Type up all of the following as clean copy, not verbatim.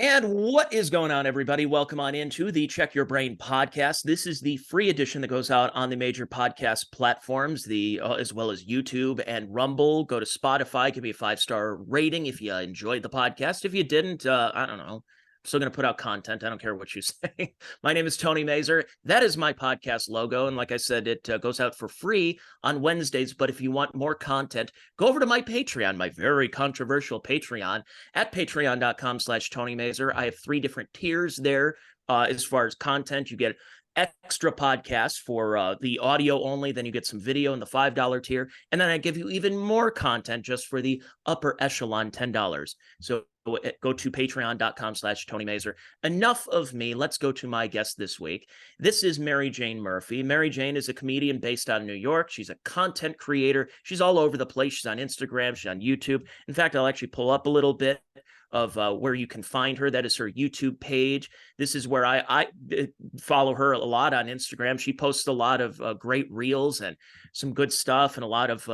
And what is going on, everybody? Welcome on into the Check Your Brain podcast. This is the free edition that goes out on the major podcast platforms, as well as YouTube and Rumble. Go to Spotify, give me a 5-star rating if you enjoyed the podcast. If you didn't, I don't know. I'm still going to put out content. I don't care what you say. My name is Tony Mazur. That is my podcast logo. And like I said, it goes out for free on Wednesdays. But if you want more content, go over to my Patreon, my very controversial Patreon, at patreon.com/Tony Mazur. I have 3 different tiers there as far as content. You get extra podcasts for the audio only. Then you get some video in the $5 tier. And then I give you even more content just for the upper echelon $10. So go to patreon.com/Tony Mazur. Enough of me. Let's go to my guest this week. This is Mary Jane Murphy. Mary Jane is a comedian based out of New York. She's a content creator. She's all over the place. She's on Instagram. She's on YouTube. In fact, I'll actually pull up a little bit of where you can find her. That is her YouTube page. This is where I follow her a lot on Instagram. She posts a lot of great reels and some good stuff and a lot of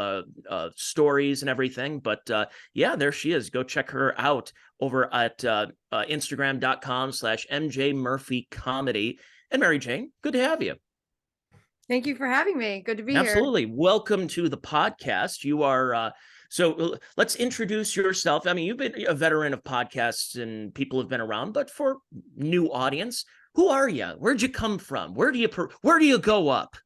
stories and everything. But yeah, there she is. Go check her out over at Instagram.com/MJ Murphy Comedy. And Mary Jane, good to have you. Thank you for having me. Good to be here. Absolutely. Welcome to the podcast. You are so let's introduce yourself. I mean, you've been a veteran of podcasts and people have been around, but for new audience, who are you? Where'd you come from? Where do you go up?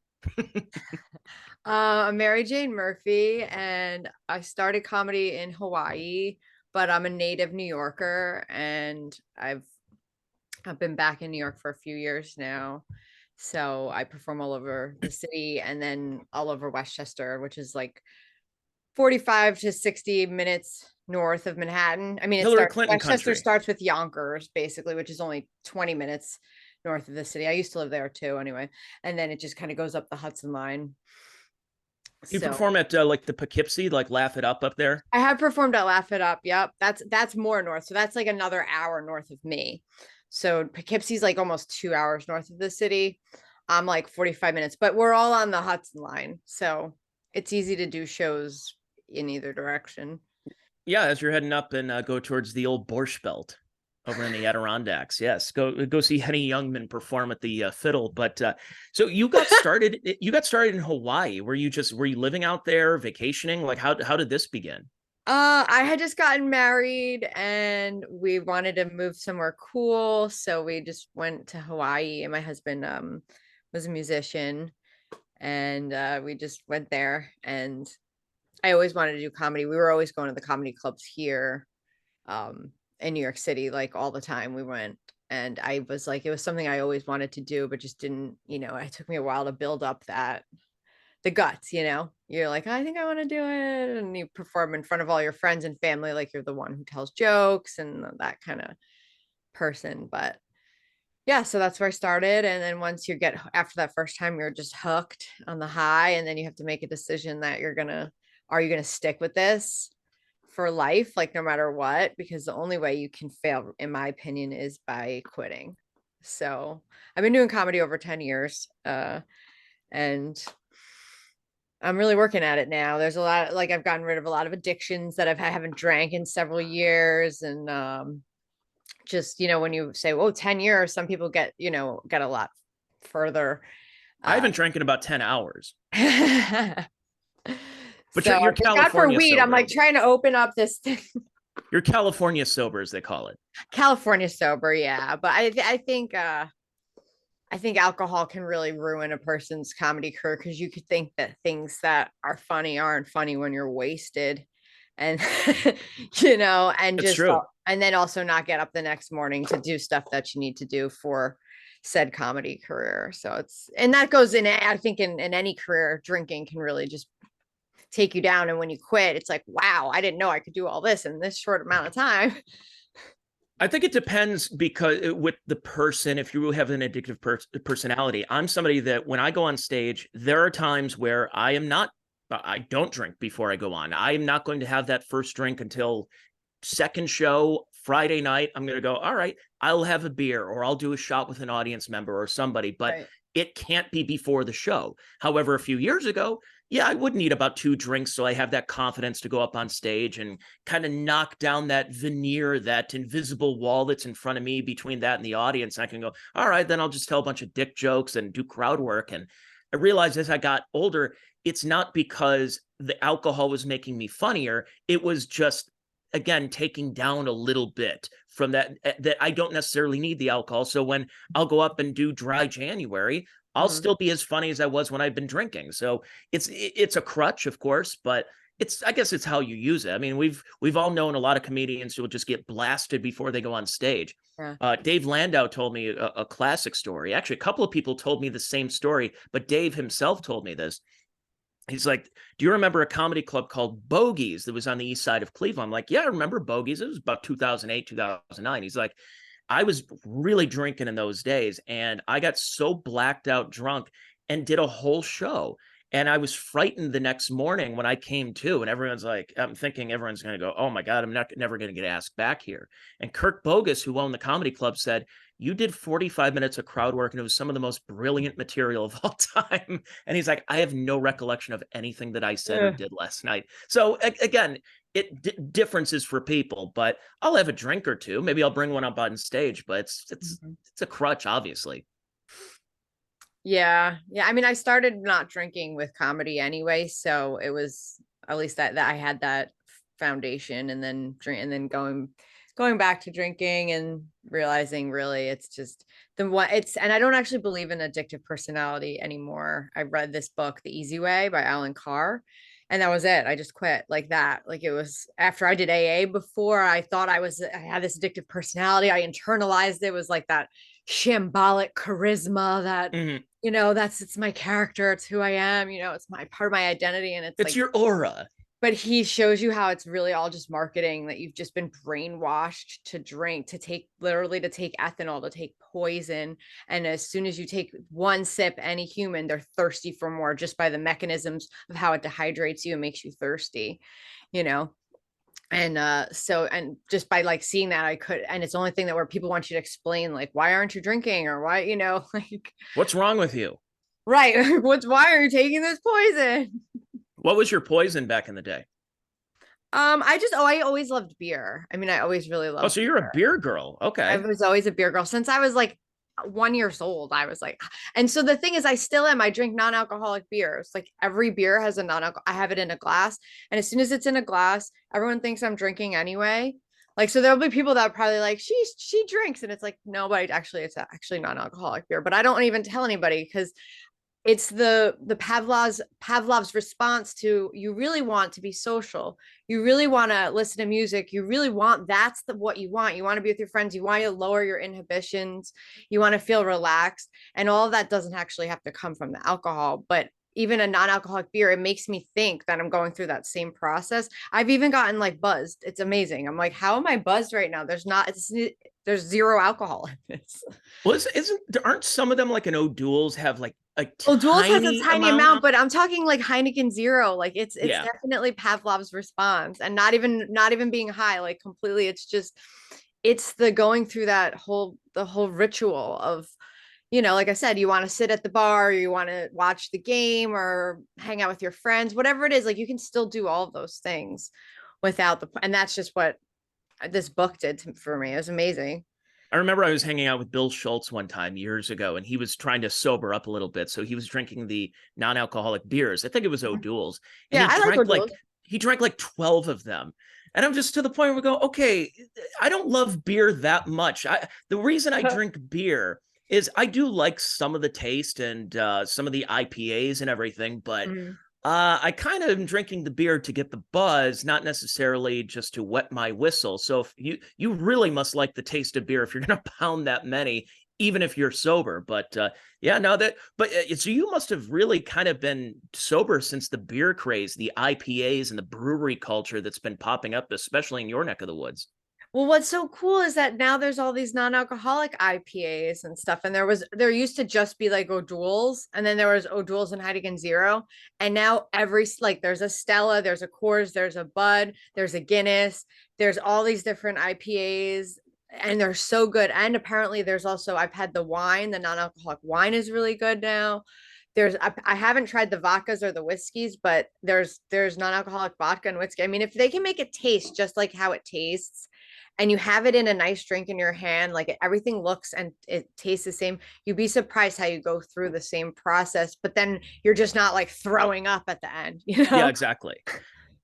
I'm Mary Jane Murphy, and I started comedy in Hawaii, but I'm a native New Yorker, and I've been back in New York for a few years now. So I perform all over the city and then all over Westchester, which is like 45 to 60 minutes north of Manhattan. I mean, Westchester country. Starts with Yonkers, basically, which is only 20 minutes north of the city. I used to live there too, anyway. And then it just kind of goes up the Hudson line. You perform at like the Poughkeepsie, like Laugh It Up there? I have performed at Laugh It Up. Yep. That's more north. So that's like another hour north of me. So Poughkeepsie's like almost 2 hours north of the city. I'm like 45 minutes, but we're all on the Hudson line. So it's easy to do shows in either direction. Yeah, as you're heading up and go towards the old Borscht Belt over in the Adirondacks. Yes, go see Henny Youngman perform at the Fiddle. But so you got started. You got started in Hawaii. Were you living out there, vacationing? Like how did this begin? I had just gotten married and we wanted to move somewhere cool, so we just went to Hawaii. And my husband was a musician, and we just went there. And I always wanted to do comedy. We were always going to the comedy clubs here in New York City, like all the time we went. And I was like, it was something I always wanted to do, but just didn't, it took me a while to build up the guts, you're like, I think I want to do it. And you perform in front of all your friends and family, like you're the one who tells jokes and that kind of person. But yeah, so that's where I started. And then once after that first time, you're just hooked on the high. And then you have to make a decision that are you going to stick with this for life? Like no matter what, because the only way you can fail, in my opinion, is by quitting. So I've been doing comedy over 10 years. And I'm really working at it now. There's a lot, like I've gotten rid of a lot of addictions that I haven't drank in several years. And just, when you say, oh, 10 years, some people get a lot further. I haven't drank in about 10 hours. But so you're California for weed, sober. I'm like trying to open up this thing. You're California sober, as they call it. California sober, yeah. But I think alcohol can really ruin a person's comedy career, because you could think that things that are funny aren't funny when you're wasted, and and it's just true. And then also not get up the next morning to do stuff that you need to do for said comedy career. So and that goes in, I think in any career, drinking can really just take you down. And when you quit, it's like, wow, I didn't know I could do all this in this short amount of time. I think it depends, because with the person, if you have an addictive personality, I'm somebody that when I go on stage, there are times where I don't drink before I go on. I am not going to have that first drink until second show, Friday night. I'm going to go, all right, I'll have a beer, or I'll do a shot with an audience member or somebody, but it can't be before the show. However, a few years ago, Yeah, I would need about 2 drinks so I have that confidence to go up on stage and kind of knock down that veneer, that invisible wall that's in front of me between that and the audience. And I can go, all right, then I'll just tell a bunch of dick jokes and do crowd work. And I realized as I got older, it's not because the alcohol was making me funnier. It was just, again, taking down a little bit from that I don't necessarily need the alcohol. So when I'll go up and do dry January, I'll Mhm. still be as funny as I was when I've been drinking. So it's a crutch, of course, but I guess it's how you use it. I mean, we've all known a lot of comedians who will just get blasted before they go on stage. Yeah. Dave Landau told me a classic story. Actually, a couple of people told me the same story, but Dave himself told me this. He's like, do you remember a comedy club called Bogies that was on the east side of Cleveland? I'm like, yeah, I remember Bogies. It was about 2008, 2009. He's like, I was really drinking in those days and I got so blacked out drunk and did a whole show. And I was frightened the next morning when I came to, and everyone's like, I'm thinking everyone's going to go, oh my God, I'm never going to get asked back here. And Kirk Bogus, who owned the comedy club, said, you did 45 minutes of crowd work and it was some of the most brilliant material of all time. And he's like, I have no recollection of anything that I said or Yeah. did last night. So again, differences for people, but I'll have a drink or two. Maybe I'll bring one up on stage, but Mhm. it's a crutch, obviously. Yeah. Yeah. I mean, I started not drinking with comedy anyway, so it was at least that I had that foundation, and then going back to drinking and realizing really it's just the one it's and I don't actually believe in addictive personality anymore. I read this book, The Easy Way by Alan Carr, and that was it. I just quit like that. Like it was after I did AA. Before I thought I had this addictive personality. I internalized it. It was like that shambolic charisma that Mm-hmm. it's my character, it's who I am, it's my part of my identity. And it's It's like, your aura. but he shows you how it's really all just marketing, that you've just been brainwashed to drink, to take ethanol, to take poison. And as soon as you take one sip, any human, they're thirsty for more just by the mechanisms of how it dehydrates you and makes you thirsty, you know? And just by like seeing that, and it's the only thing that where people want you to explain, like, why aren't you drinking, or why, like, What's wrong with you? right. Why are you taking this poison? What was your poison back in the day? I always loved beer. I mean, I always really Oh, loved so you're a beer. beer girl. I Okay. was always a beer girl since I was like 1 years old. I was like, and so the thing is, I still am. I drink non-alcoholic beers. Like every beer has a non-alcohol. I have it in a glass, and as soon as it's in a glass, everyone thinks I'm drinking anyway. Like, so there'll be people that are probably like, she drinks, and it's like, no, but it's actually non-alcoholic beer. But I don't even tell anybody because it's the Pavlov's response to, you really want to be social, you really want to listen to music, you really want, that's what you want. You want to be with your friends, you want to lower your inhibitions, you want to feel relaxed, and all of that doesn't actually have to come from the alcohol. But even a non-alcoholic beer, it makes me think that I'm going through that same process. I've even gotten like buzzed. It's amazing. I'm like, how am I buzzed right now? There's zero alcohol in this. Well, aren't some of them like an O'Doul's have like a Well, Jules has a tiny tiny amount amount, on? but I'm talking like Heineken Zero. Like it's Yeah. definitely Pavlov's response, and not even being high, like completely. It's the going through the whole ritual of, like I said, you want to sit at the bar, or you want to watch the game or hang out with your friends, whatever it is. Like you can still do all of those things without and that's just what this book did for me. It was amazing. I remember I was hanging out with Bill Schultz one time years ago, and he was trying to sober up a little bit. So he was drinking the non-alcoholic beers. I think it was O'Doul's, and Yeah, I like Jules. he drank like 12 of them. And I'm just to the point where we go, okay, I don't love beer that much. The reason I drink beer is I do like some of the taste and some of the IPAs and everything, but Mhm. I kind of am drinking the beer to get the buzz, not necessarily just to wet my whistle. So if you really must like the taste of beer if you're going to pound that many, even if you're sober. But yeah, no, so you must have really kind of been sober since the beer craze, the IPAs and the brewery culture that's been popping up, especially in your neck of the woods. Well, what's so cool is that now there's all these non-alcoholic IPAs and stuff. And there used to just be like O'Doul's, and then there was O'Doul's and Heineken Zero. And now like there's a Stella, there's a Coors, there's a Bud, there's a Guinness, there's all these different IPAs, and they're so good. And apparently I've had the wine, the non-alcoholic wine is really good now. I haven't tried the vodkas or the whiskeys, but there's non-alcoholic vodka and whiskey. I mean, if they can make it taste just like how it tastes, and you have it in a nice drink in your hand, like everything looks and it tastes the same, you'd be surprised how you go through the same process, but then you're just not like throwing up at the end, you Yeah, know? exactly.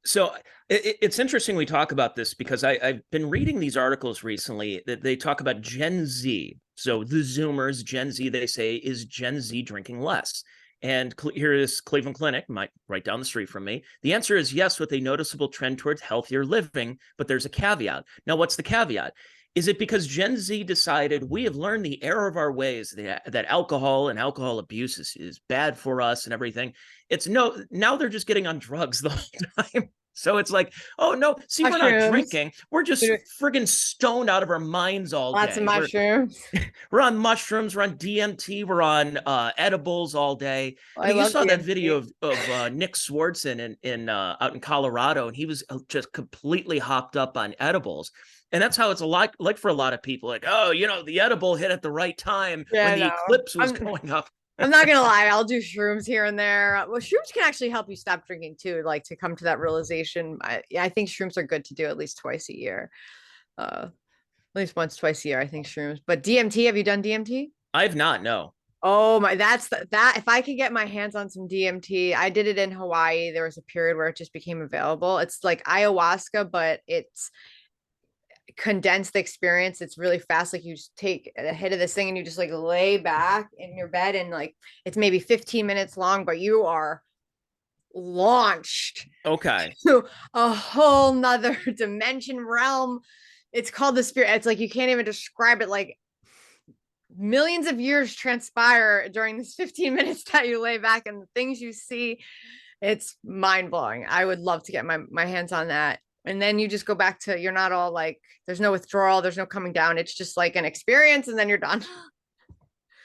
So it's interesting we talk about this because I've been reading these articles recently that they talk about Gen Z. So the Zoomers, Gen Z, they say, is Gen Z drinking less? And here is Cleveland Clinic, right down the street from me. The answer is yes, with a noticeable trend towards healthier living, but there's a caveat. Now, what's the caveat? Is it because Gen Z decided we have learned the error of our ways that alcohol and alcohol abuse is bad for us and everything? It's no, now they're just getting on drugs the whole time. So it's like, oh no, see, we're not Mushrooms. drinking. We're just friggin' stoned out of our minds all Lots of day. mushrooms. We're on mushrooms, we're on DMT, we're on edibles all day. I I mean, you love saw that DMT. video of Nick Swartzen in out in Colorado, and he was just completely hopped up on edibles. And that's how it's a lot like for a lot of people, like, oh, the edible hit at the right time when Yeah, the no. eclipse was going up. I'm not gonna lie, I'll do shrooms here and there. Well, shrooms can actually help you stop drinking too, like to come to that realization. Yeah, I think shrooms are good to do at least twice a year. At least once, twice a year, I think shrooms. But DMT, have you done DMT? I've not, no. Oh my, that. If I could get my hands on some DMT, I did it in Hawaii. There was a period where it just became available. It's like ayahuasca, but it's condensed experience. It's really fast. Like you just take a hit of this thing and you just like lay back in your bed and like it's maybe 15 minutes long, but you are launched Okay. to a whole nother dimension realm. It's called the spirit. It's like you can't even describe it. Like millions of years transpire during this 15 minutes that you lay back and the things you see. It's mind blowing. I would love to get my hands on that. And then you just go back to you're not all like there's no withdrawal, there's no coming down. It's just like an experience and then you're done.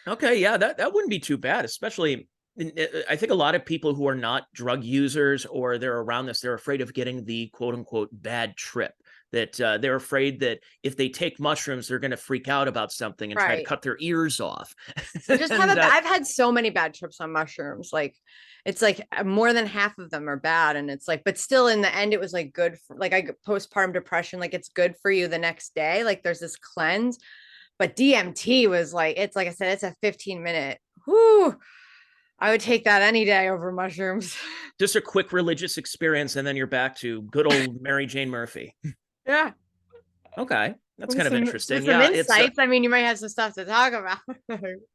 Okay, yeah, that wouldn't be too bad, especially I think a lot of people who are not drug users or they're around this, they're afraid of getting the quote unquote bad trip. That they're afraid that if they take mushrooms, they're going to freak out about something and try to Right. cut their ears off. I just have And I've had so many bad trips on mushrooms. Like it's like more than half of them are bad. And it's like, but still in the end, it was like good for like I postpartum depression, like it's good for you the next day. Like there's this cleanse. But DMT was like, it's like I said, it's a 15-minute. Whoo. I would take that any day over mushrooms. just a quick religious experience, and then you're back to good old Mary Jane Murphy. Yeah. Okay, that's With kind of some interesting. with some Yeah, it's insights. I mean, you might have some stuff to talk about.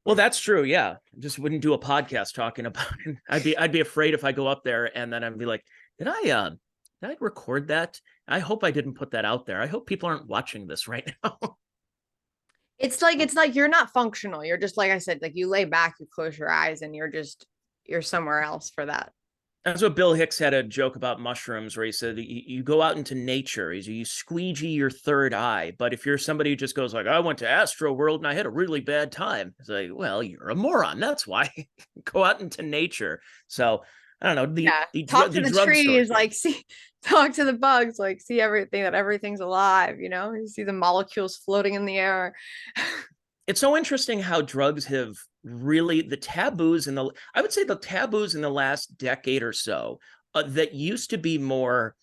well, that's true. Yeah, just wouldn't do a podcast talking about it. I'd be afraid if I go up there and then I'd be like, did I record that? I hope I didn't put that out there. I hope people aren't watching this right now. It's like you're not functional. You're just like I said, like you lay back, you close your eyes, and you're somewhere else for that. That's what Bill Hicks had a joke about mushrooms where he said you go out into nature, you squeegee your third eye. But if you're somebody who just goes like, I went to Astro World and I had a really bad time, it's like, well, you're a moron. That's why. Go out into nature. So I don't know. Yeah. Talk to the Drugstore. trees, like see, talk to the bugs, like see everything that everything's alive, you see the molecules floating in the air. It's so interesting how drugs have really I would say the taboos in the last decade or so that used to be more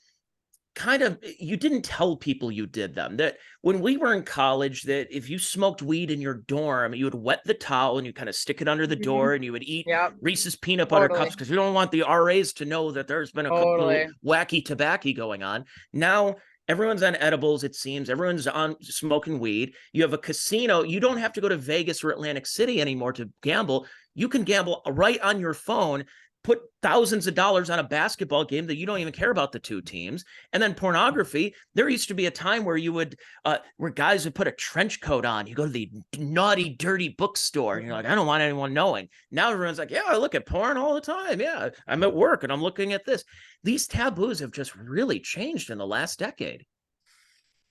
kind of you didn't tell people you did them. That when we were in college, that if you smoked weed in your dorm, you would wet the towel and you kind of stick it under the door and you would eat Yep. Reese's peanut butter cups Totally. because you don't want the RAs to know that there's been a couple Totally. wacky tobacco going on. Now everyone's on edibles, it seems. Everyone's on smoking weed. You have a casino. You don't have to go to Vegas or Atlantic City anymore to gamble. You can gamble right on your phone, put thousands of dollars on a basketball game that you don't even care about the two teams. And then pornography. There used to be a time where you would, where guys would put a trench coat on. You go to the naughty, dirty bookstore, and you're like, I don't want anyone knowing. Now everyone's like, yeah, I look at porn all the time. Yeah, I'm at work and I'm looking at this. These taboos have just really changed in the last decade.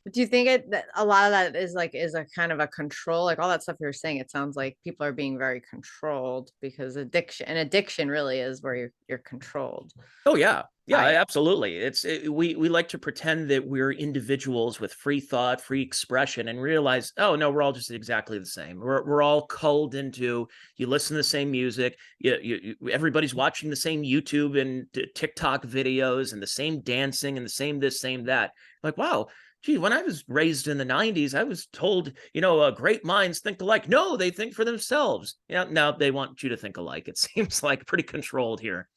But do you think that a lot of that is a kind of a control, like all that stuff you're saying? It sounds like people are being very controlled because addiction really is where you're controlled. Oh yeah, Yeah, absolutely. We like to pretend that we're individuals with free thought, free expression, and realize, oh no, we're all just exactly the same. We're all culled into, you listen to the same music, everybody's watching the same YouTube and TikTok videos, and the same dancing, and the same this, same that. Like, wow, gee, when I was raised in the 90s, I was told, great minds think alike. No, they think for themselves. Yeah, now they want you to think alike. It seems like pretty controlled here.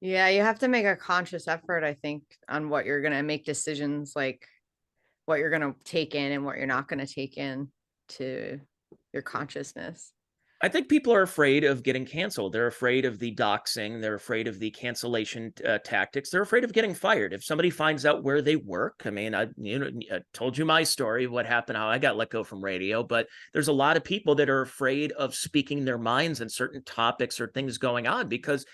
Yeah, you have to make a conscious effort, I think, on what you're gonna make decisions, like what you're gonna take in and what you're not gonna take in to your consciousness. I think people are afraid of getting canceled. They're afraid of the doxing. They're afraid of the cancellation tactics. They're afraid of getting fired. If somebody finds out where they work, I mean, I told you my story, what happened, how I got let go from radio, but there's a lot of people that are afraid of speaking their minds on certain topics or things going on because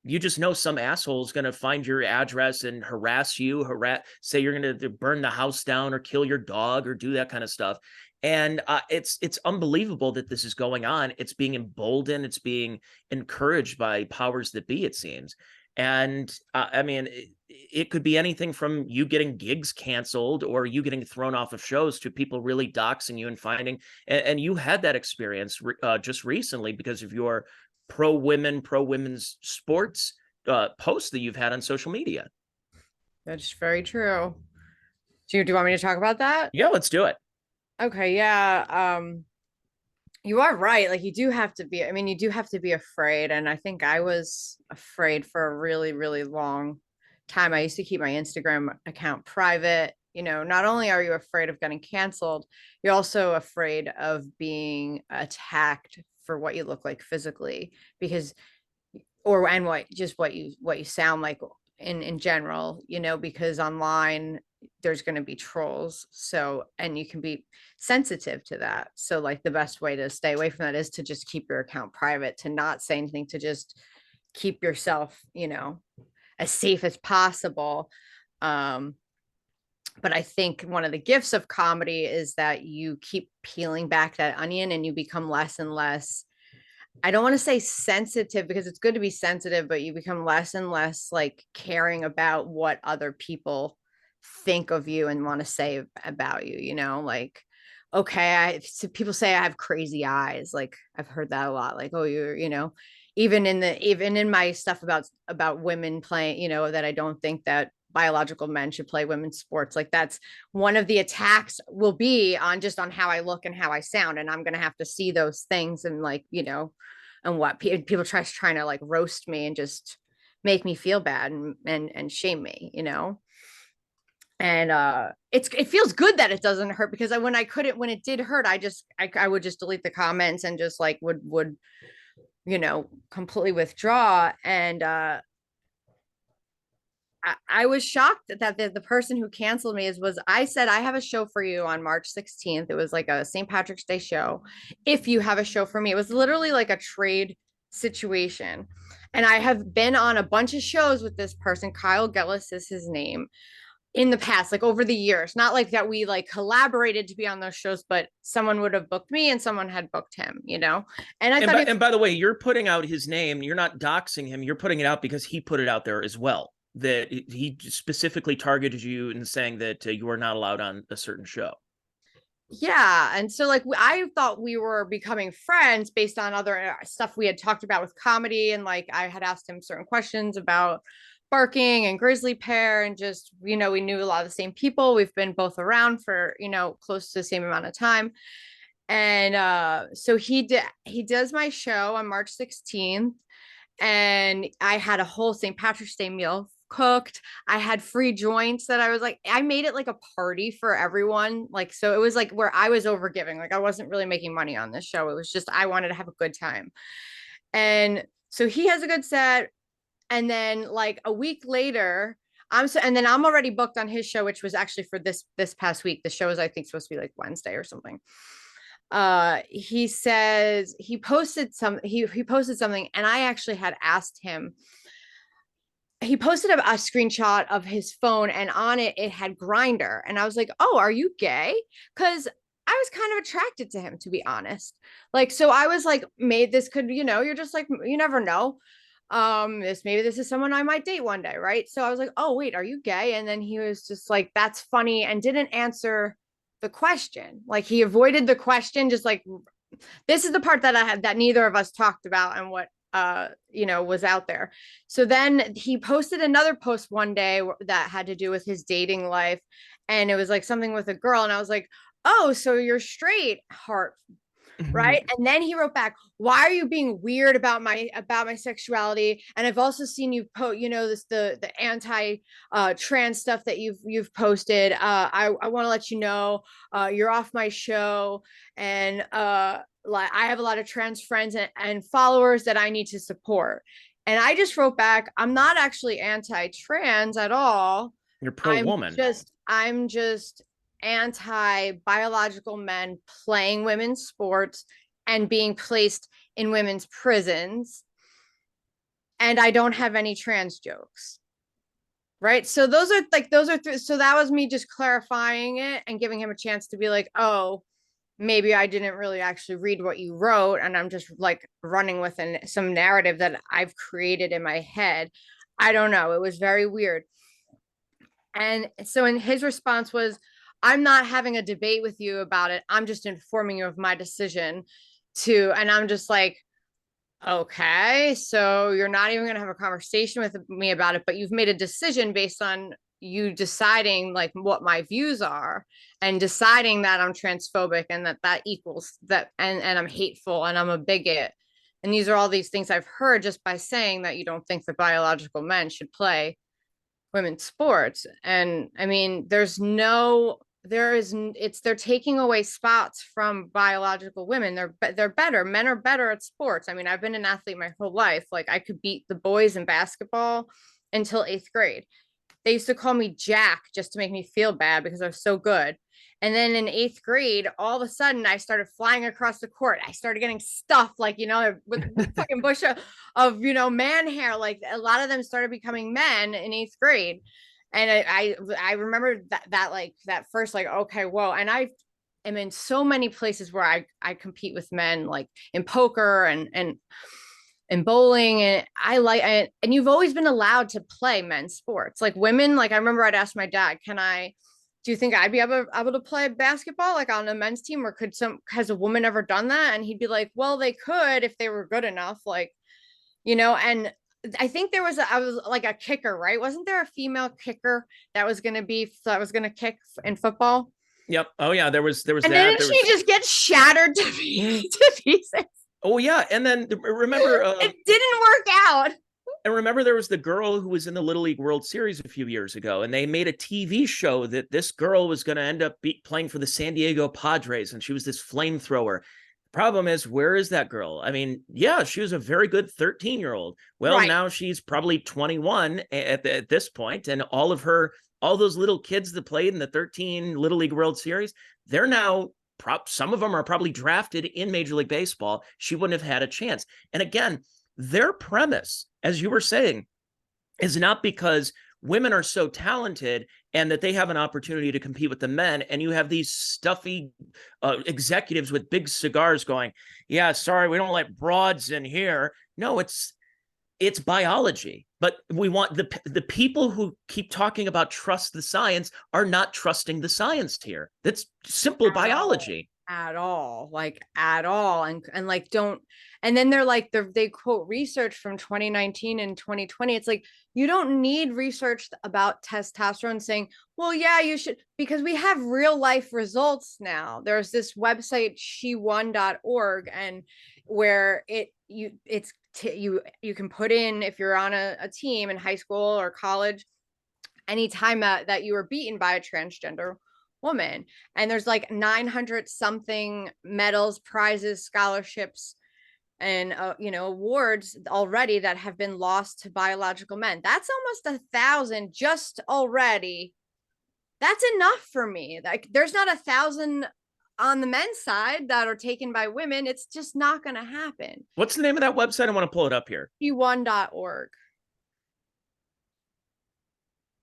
you just know some asshole is going to find your address and harass you, say you're going to burn the house down or kill your dog or do that kind of stuff. And it's unbelievable that this is going on. It's being emboldened. It's being encouraged by powers that be, it seems. And I mean, it could be anything from you getting gigs canceled or you getting thrown off of shows to people really doxing you and finding. And you had that experience just recently because of your pro women's sports posts that you've had on social media. That's very true. Do you want me to talk about that? Yeah, let's do it. Okay, yeah. You are right. Like you do have to be, I mean, you do have to be afraid. And I think I was afraid for a really, really long time. I used to keep my Instagram account private. You know, not only are you afraid of getting canceled, you're also afraid of being attacked for what you look like physically because or and what you sound like in general, you know, because online there's going to be trolls, so and you can be sensitive to that. So like the best way to stay away from that is to just keep your account private, to not say anything, to just keep yourself, you know, as safe as possible. um but I think one of the gifts of comedy is that you keep peeling back that onion and you become less and less, I don't want to say sensitive because it's good to be sensitive, but you become less and less like caring about what other people think of you and want to say about you, you know, like, okay, so people say I have crazy eyes. Like I've heard that a lot. Like, oh, you're, you know, even in my stuff about women playing, you know, that I don't think that biological men should play women's sports. Like that's one of the attacks will be on just on how I look and how I sound. And I'm going to have to see those things and like, you know, and what people trying to like roast me and just make me feel bad and shame me, you know. And it feels good that it doesn't hurt because when it did hurt, I would just delete the comments and just like would you know completely withdraw. And I was shocked that the person who canceled me was I said, I have a show for you on March 16th. It was like a St. Patrick's Day show. If you have a show for me, it was literally like a trade situation. And I have been on a bunch of shows with this person. Kyle Gellis is his name, in the past, like over the years. Not like that we like collaborated to be on those shows, but someone would have booked me and someone had booked him, you know? And I thought, And by the way, you're putting out his name. You're not doxing him. You're putting it out because he put it out there as well. That he specifically targeted you and saying that you are not allowed on a certain show. yeah. And so like I thought we were becoming friends based on other stuff we had talked about with comedy. And like I had asked him certain questions about barking and grizzly pear and just, you know, we knew a lot of the same people. We've been both around for, you know, close to the same amount of time. And so he does my show on March 16th. And I had a whole St. Patrick's Day meal cooked. I had free joints that I was like, I made it like a party for everyone. Like, so it was like where I was over giving. Like, I wasn't really making money on this show. It was just, I wanted to have a good time. And so he has a good set. And then like a week later, and then I'm already booked on his show, which was actually for this past week. The show is, I think, supposed to be like Wednesday or something. He says he posted something, and I actually had asked him. He posted a screenshot of his phone, and on it had Grinder, and I was like, oh, are you gay? Because I was kind of attracted to him, to be honest. Like, so I was like, made this could, you know, you're just like, you never know. maybe this is someone I might date one day, right? So I was like, oh wait, are you gay? And then he was just like, that's funny, and didn't answer the question. Like he avoided the question, just like, this is the part that I had that neither of us talked about and what was out there. So then he posted another post one day that had to do with his dating life, and it was like something with a girl, and I was like, oh, so you're straight, heart, right? And then he wrote back, why are you being weird about my sexuality? And I've also seen you this the anti trans stuff that you've posted. I want to let you know you're off my show, and like I have a lot of trans friends and followers that I need to support. And I just wrote back, I'm not actually anti-trans at all. You're pro-woman. I'm just anti-biological men playing women's sports and being placed in women's prisons. And I don't have any trans jokes. Right. So those are so that was me just clarifying it and giving him a chance to be like, oh, maybe I didn't really actually read what you wrote, and I'm just like running with some narrative that I've created in my head. I don't know. It was very weird. And so in his response was, I'm not having a debate with you about it. I'm just informing you of my decision and I'm just like, okay, so you're not even going to have a conversation with me about it, but you've made a decision based on you deciding like what my views are and deciding that I'm transphobic and that equals that, and I'm hateful and I'm a bigot. And these are all these things I've heard just by saying that you don't think that biological men should play women's sports. And I mean, they're taking away spots from biological women. They're better. Men are better at sports. I mean, I've been an athlete my whole life. Like I could beat the boys in basketball until 8th grade. They used to call me Jack just to make me feel bad because I was so good. And then in 8th grade, all of a sudden I started flying across the court. I started getting stuffed, like, with fucking bush of man hair. Like a lot of them started becoming men in 8th grade. And I remember that like that first, like, okay, whoa. And I am in so many places where I compete with men, like in poker and bowling, and you've always been allowed to play men's sports. Like women, like I remember I'd ask my dad, do you think I'd be able to play basketball like on a men's team, or has a woman ever done that? And he'd be like, well, they could if they were good enough, like, and I think I was like a kicker, right? Wasn't there a female kicker that was going to kick in football? Yep. Oh yeah, there was And that. didn't she just get shattered to pieces? Oh yeah, and then remember it didn't work out. And remember, there was the girl who was in the Little League World Series a few years ago, and they made a TV show that this girl was going to end up playing for the San Diego Padres, and she was this flamethrower. Problem is, where is that girl? I mean, yeah, she was a very good 13-year-old. Well, right. Now she's probably 21 at this point, and all those little kids that played in the 13 Little League World Series, they're now some of them are probably drafted in Major League Baseball. She wouldn't have had a chance. And again, their premise, as you were saying, is not because women are so talented and that they have an opportunity to compete with the men, and you have these stuffy executives with big cigars going, yeah, sorry, we don't let broads in here. No, it's biology. But we want the people who keep talking about trust the science are not trusting the science here. That's simple biology. At all, and like don't. And then they quote research from 2019 and 2020. It's like, you don't need research about testosterone saying, well, yeah, you should, because we have real life results now. There's this website, shewon.org, and where you can put in, if you're on a team in high school or college, anytime that you were beaten by a transgender woman, and there's like 900 something medals, prizes, scholarships, and awards already that have been lost to biological men. That's almost 1,000 just already. That's enough for me. Like there's not 1,000 on the men's side that are taken by women. It's just not going to happen. What's the name of that website? I want to pull it up here. shewon.org.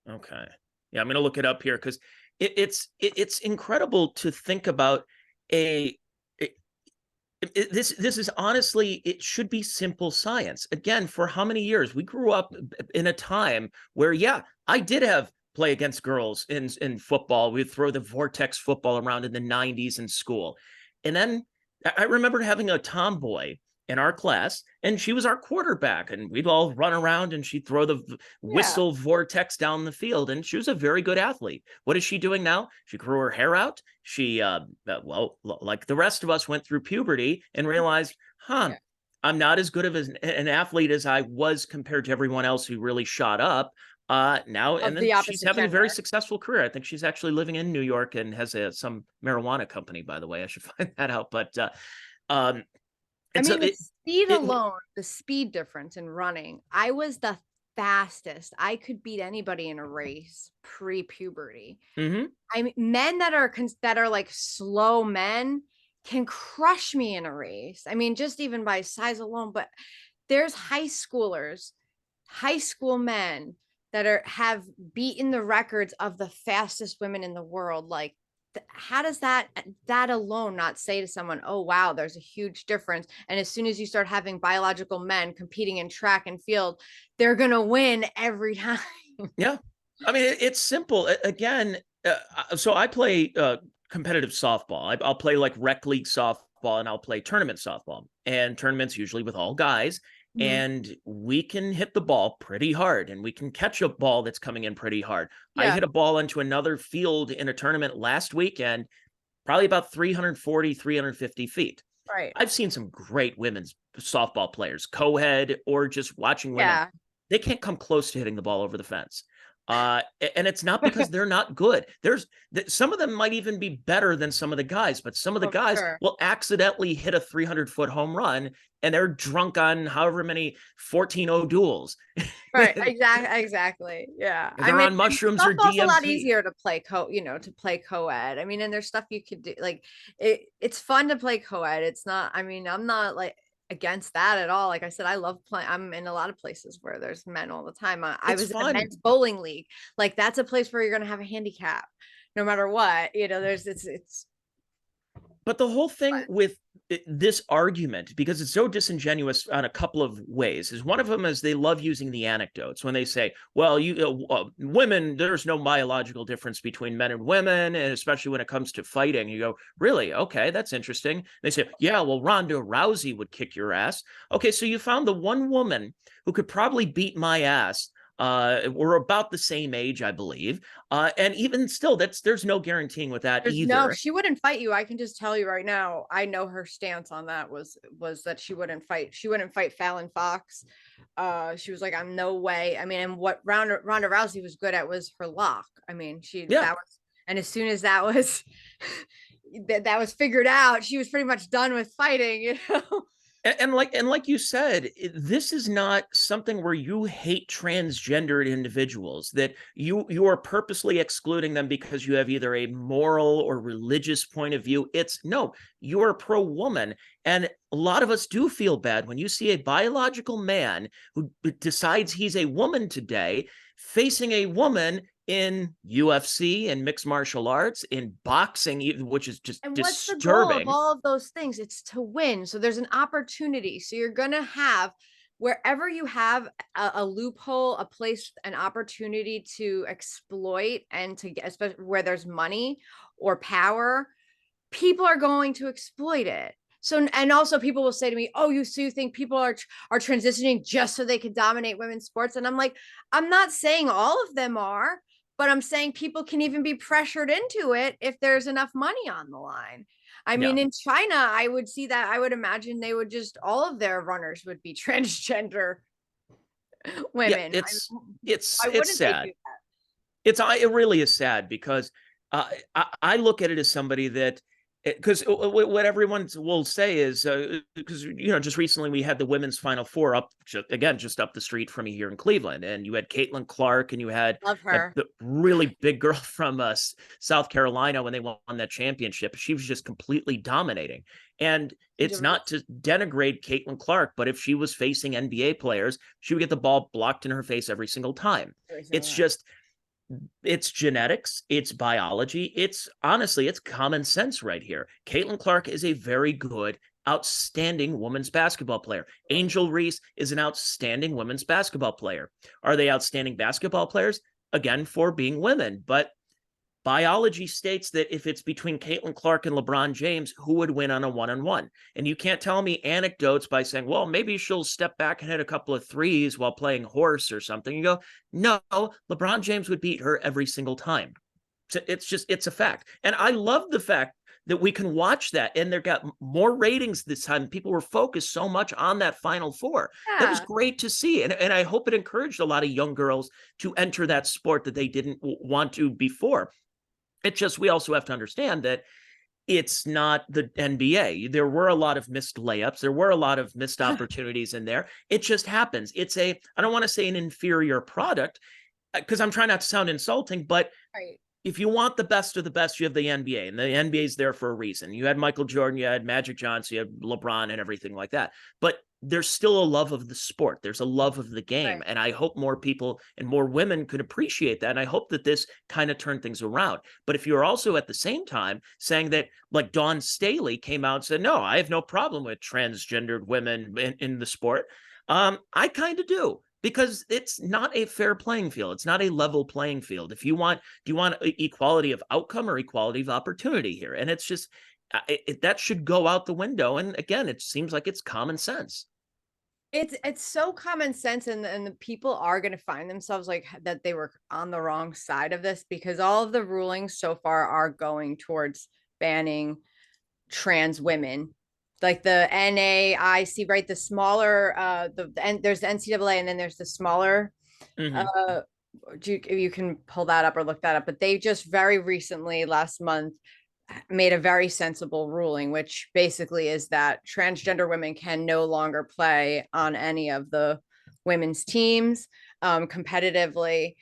Okay. Yeah, I'm going to look it up here because it's incredible to think about This is honestly, it should be simple science. Again, for how many years we grew up in a time where, yeah, I did have play against girls in football. We'd throw the vortex football around in the 90s in school. And then I remember having a tomboy in our class, and she was our quarterback, and we'd all run around and she'd throw the Yeah. whistle vortex down the field, and she was a very good athlete. What is she doing now? She grew her hair out. She well, like the rest of us, went through puberty and realized, Yeah. I'm not as good of an athlete as I was compared to everyone else who really shot up now. And Of then the she's opposite having a very gender. successful career. I think she's actually living in New York and has some marijuana company, by the way. I should find that out. But um, I and so mean, with speed it alone, the speed difference in running, I was the fastest. I could beat anybody in a race pre-puberty. mhm. I mean, men that are like slow men can crush me in a race. I mean, just even by size alone, but there's high school men that have beaten the records of the fastest women in the world. Like, how does that alone not say to someone, oh wow, there's a huge difference? And as soon as you start having biological men competing in track and field, they're gonna win every time. Yeah. I mean, it's simple. Again, so I play competitive softball. I'll play like rec league softball, and I'll play tournament softball. And tournaments usually with all guys. Mhm. And we can hit the ball pretty hard, and we can catch a ball that's coming in pretty hard. I Yeah. hit a ball into another field in a tournament last weekend, probably about 340, 350 feet. Right. I've seen some great women's softball players, co-ed or just watching women. Yeah. They can't come close to hitting the ball over the fence. And it's not because they're not good. There's some of them might even be better than some of the guys, but some of the Oh, for guys sure. will accidentally hit a 300-foot home run, and they're drunk on however many 14 duels. Right, exactly. Yeah. I They're mean, on mushrooms or softball's a lot DMT. easier to play to play co-ed. I mean, and there's stuff you could do. Like, it's fun to play co-ed. It's not, I mean, I'm not like against that at all. Like I said, I love playing. I'm in a lot of places where there's men all the time. I It's was in a fun. men's bowling league. Like, that's a place where you're gonna have a handicap no matter what. It's But the whole thing fun. with this argument, because it's so disingenuous on a couple of ways, is one of them is they love using the anecdotes when they say, well, women, there's no biological difference between men and women, and especially when it comes to fighting. You go, really? Okay, that's interesting. They say, yeah, well, Ronda Rousey would kick your ass. Okay, so you found the one woman who could probably beat my ass. We're about the same age, I believe. And even still, there's no guaranteeing with that either. She wouldn't fight you. I can just tell you right now. I know her stance on that was that she wouldn't fight. She wouldn't fight Fallon Fox. She was like, I'm no way. I mean, and what Ronda Rousey was good at was her lock. I mean, Yeah. that was, and as soon as that was that was figured out, she was pretty much done with fighting, you know. And like you said, this is not something where you hate transgendered individuals, that you are purposely excluding them because you have either a moral or religious point of view. It's no, you are pro woman. And a lot of us do feel bad when you see a biological man who decides he's a woman today facing a woman in UFC and mixed martial arts, in boxing, which is just And what's the goal of disturbing. all of those things? It's to win. So there's an opportunity. So you're going to have, wherever you have a loophole, a place, an opportunity to exploit and to get, especially where there's money or power, people are going to exploit it. So, and also people will say to me, oh, you think people are transitioning just so they can dominate women's sports? And I'm like, I'm not saying all of them are, but I'm saying people can even be pressured into it if there's enough money on the line. I Yeah. mean, in China, I would see that. I would imagine they would just, all of their runners would be transgender Yeah, women. it's Why it's wouldn't they sad. do that? It really is sad because I look at it as somebody that, because what everyone will say is, because just recently we had the women's Final Four up just up the street from me here in Cleveland, and you had Caitlin Clark, and you had Love that her. the really big girl from South Carolina when they won that championship. She was just completely dominating, and She's a it's real, not to denigrate Caitlin Clark, but if she was facing NBA players, she would get the ball blocked in her face every single time. every single It's time. just It's genetics, it's biology, it's honestly, it's common sense right here. Caitlin Clark is a very good, outstanding women's basketball player. Angel Reese is an outstanding women's basketball player. Are they outstanding basketball players? Again, for being women, but biology states that if it's between Caitlin Clark and LeBron James, who would win on a one-on-one? And you can't tell me anecdotes by saying, well, maybe she'll step back and hit a couple of threes while playing horse or something. You go, no, LeBron James would beat her every single time. It's a fact. And I love the fact that we can watch that, and they got more ratings this time. People were focused so much on that Final Four. That was Yeah. great to see. And I hope it encouraged a lot of young girls to enter that sport that they didn't want to before. It's just, we also have to understand that it's not the NBA. There were a lot of missed layups. There were a lot of missed opportunities in there. It just happens. I don't want to say an inferior product, because I'm trying not to sound insulting, but Right. if you want the best of the best, you have the NBA, and the NBA is there for a reason. You had Michael Jordan, you had Magic Johnson, you had LeBron, and everything like that. But there's still a love of the sport. There's a love of the game. Right. And I hope more people and more women could appreciate that. And I hope that this kind of turned things around. But if you're also at the same time saying that, like Dawn Staley came out and said, no, I have no problem with transgendered women in the sport. I kind of do, because it's not a fair playing field. It's not a level playing field. Do you want equality of outcome or equality of opportunity here? And it's just, that should go out the window. And again, it seems like it's common sense. It's so common sense, and the people are going to find themselves like that they were on the wrong side of this, because all of the rulings so far are going towards banning trans women, like the NAIC, right? The smaller, and there's the NCAA, and then there's the smaller. Mm-hmm. Uh, you can pull that up or look that up, but they just very recently, last month, made a very sensible ruling, which basically is that transgender women can no longer play on any of the women's teams competitively,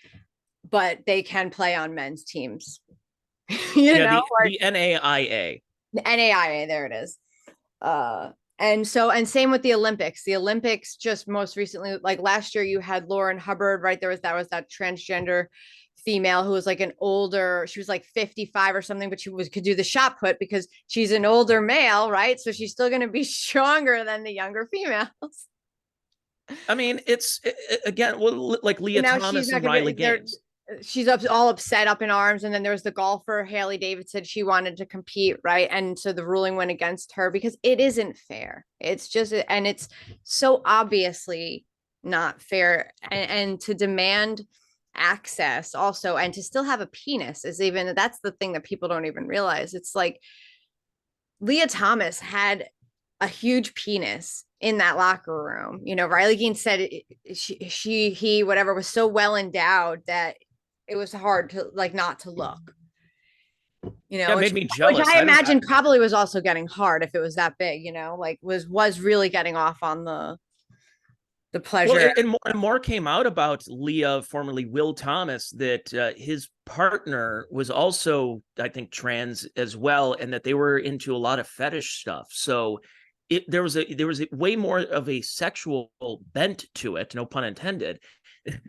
but they can play on men's teams. Yeah, Or the NAIA. the NAIA, there it is. And same with the Olympics. The Olympics just most recently, like last year, you had Lauren Hubbard, right? There was that transgender female who was like an older, she was like 55 or something, but could do the shot put because she's an older male, right? So she's still going to be stronger than the younger females. I mean, again, well, like Leah Now she's Thomas not and going Riley to be, Gaines. she's all upset, up in arms. And then there was the golfer Haley David said she wanted to compete, right? And so the ruling went against her because it isn't fair. It's just, and it's so obviously not fair. And to demand access also, and to still have a penis is even, that's the thing that people don't even realize. It's like Leah Thomas had a huge penis in that locker room. Riley Gaines said he whatever was so well endowed that it was hard to like not to look. Yeah, it Which, made me which jealous. I imagine probably was also getting hard if it was that big. Like was really getting off on the Well, pleasure. and more came out about Leah, formerly Will Thomas, that his partner was also, I think, trans as well, and that they were into a lot of fetish stuff. So there was a way more of a sexual bent to it, no pun intended,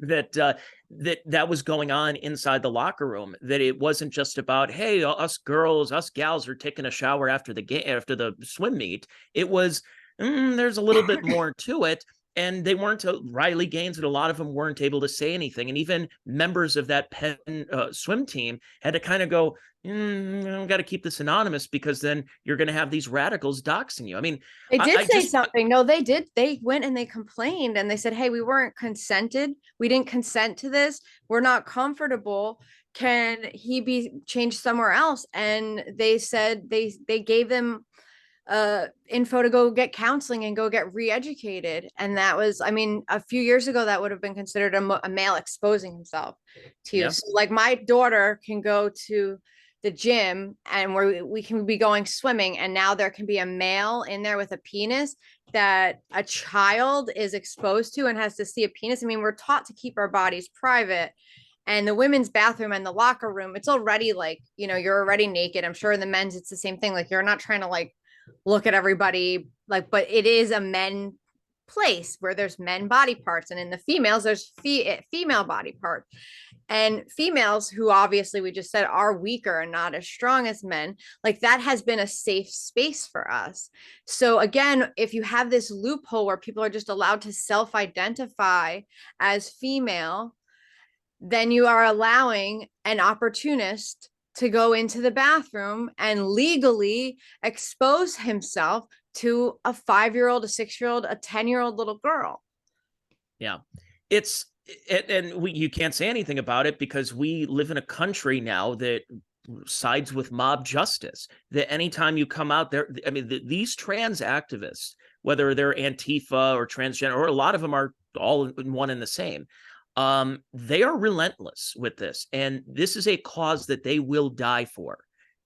that was going on inside the locker room. That it wasn't just about, hey, us girls, us gals are taking a shower after the game, after the swim meet. It was, there's a little bit more to it. And they weren't, Riley Gaines and a lot of them weren't able to say anything. And even members of that Penn swim team had to kind of go, I've got to keep this anonymous, because then you're going to have these radicals doxing you. I mean, They did I say just, something. No, they did. They went and they complained and they said, hey, we weren't consented. We didn't consent to this. We're not comfortable. Can he be changed somewhere else? And they said they gave them info to go get counseling and go get re-educated. And that was, I mean, a few years ago, that would have been considered a male exposing himself to you. yeah. So like my daughter can go to the gym and where we can be going swimming, and now there can be a male in there with a penis that a child is exposed to and has to see a penis. I mean, we're taught to keep our bodies private, and the women's bathroom and the locker room, it's already like, you're already naked. I'm sure in the men's it's the same thing. Like you're not trying to like look at everybody, like, but it is a men place where there's men body parts, and in the females there's female body parts, and females who obviously we just said are weaker and not as strong as men, like that has been a safe space for us. So again, if you have this loophole where people are just allowed to self-identify as female, then you are allowing an opportunist to go into the bathroom and legally expose himself to a 5-year-old, a 6-year-old, a 10-year-old little girl. Yeah. You can't say anything about it because we live in a country now that sides with mob justice. That anytime you come out there, I mean, these trans activists, whether they're Antifa or transgender, or a lot of them are all in one and the same, they are relentless with this, and this is a cause that they will die for.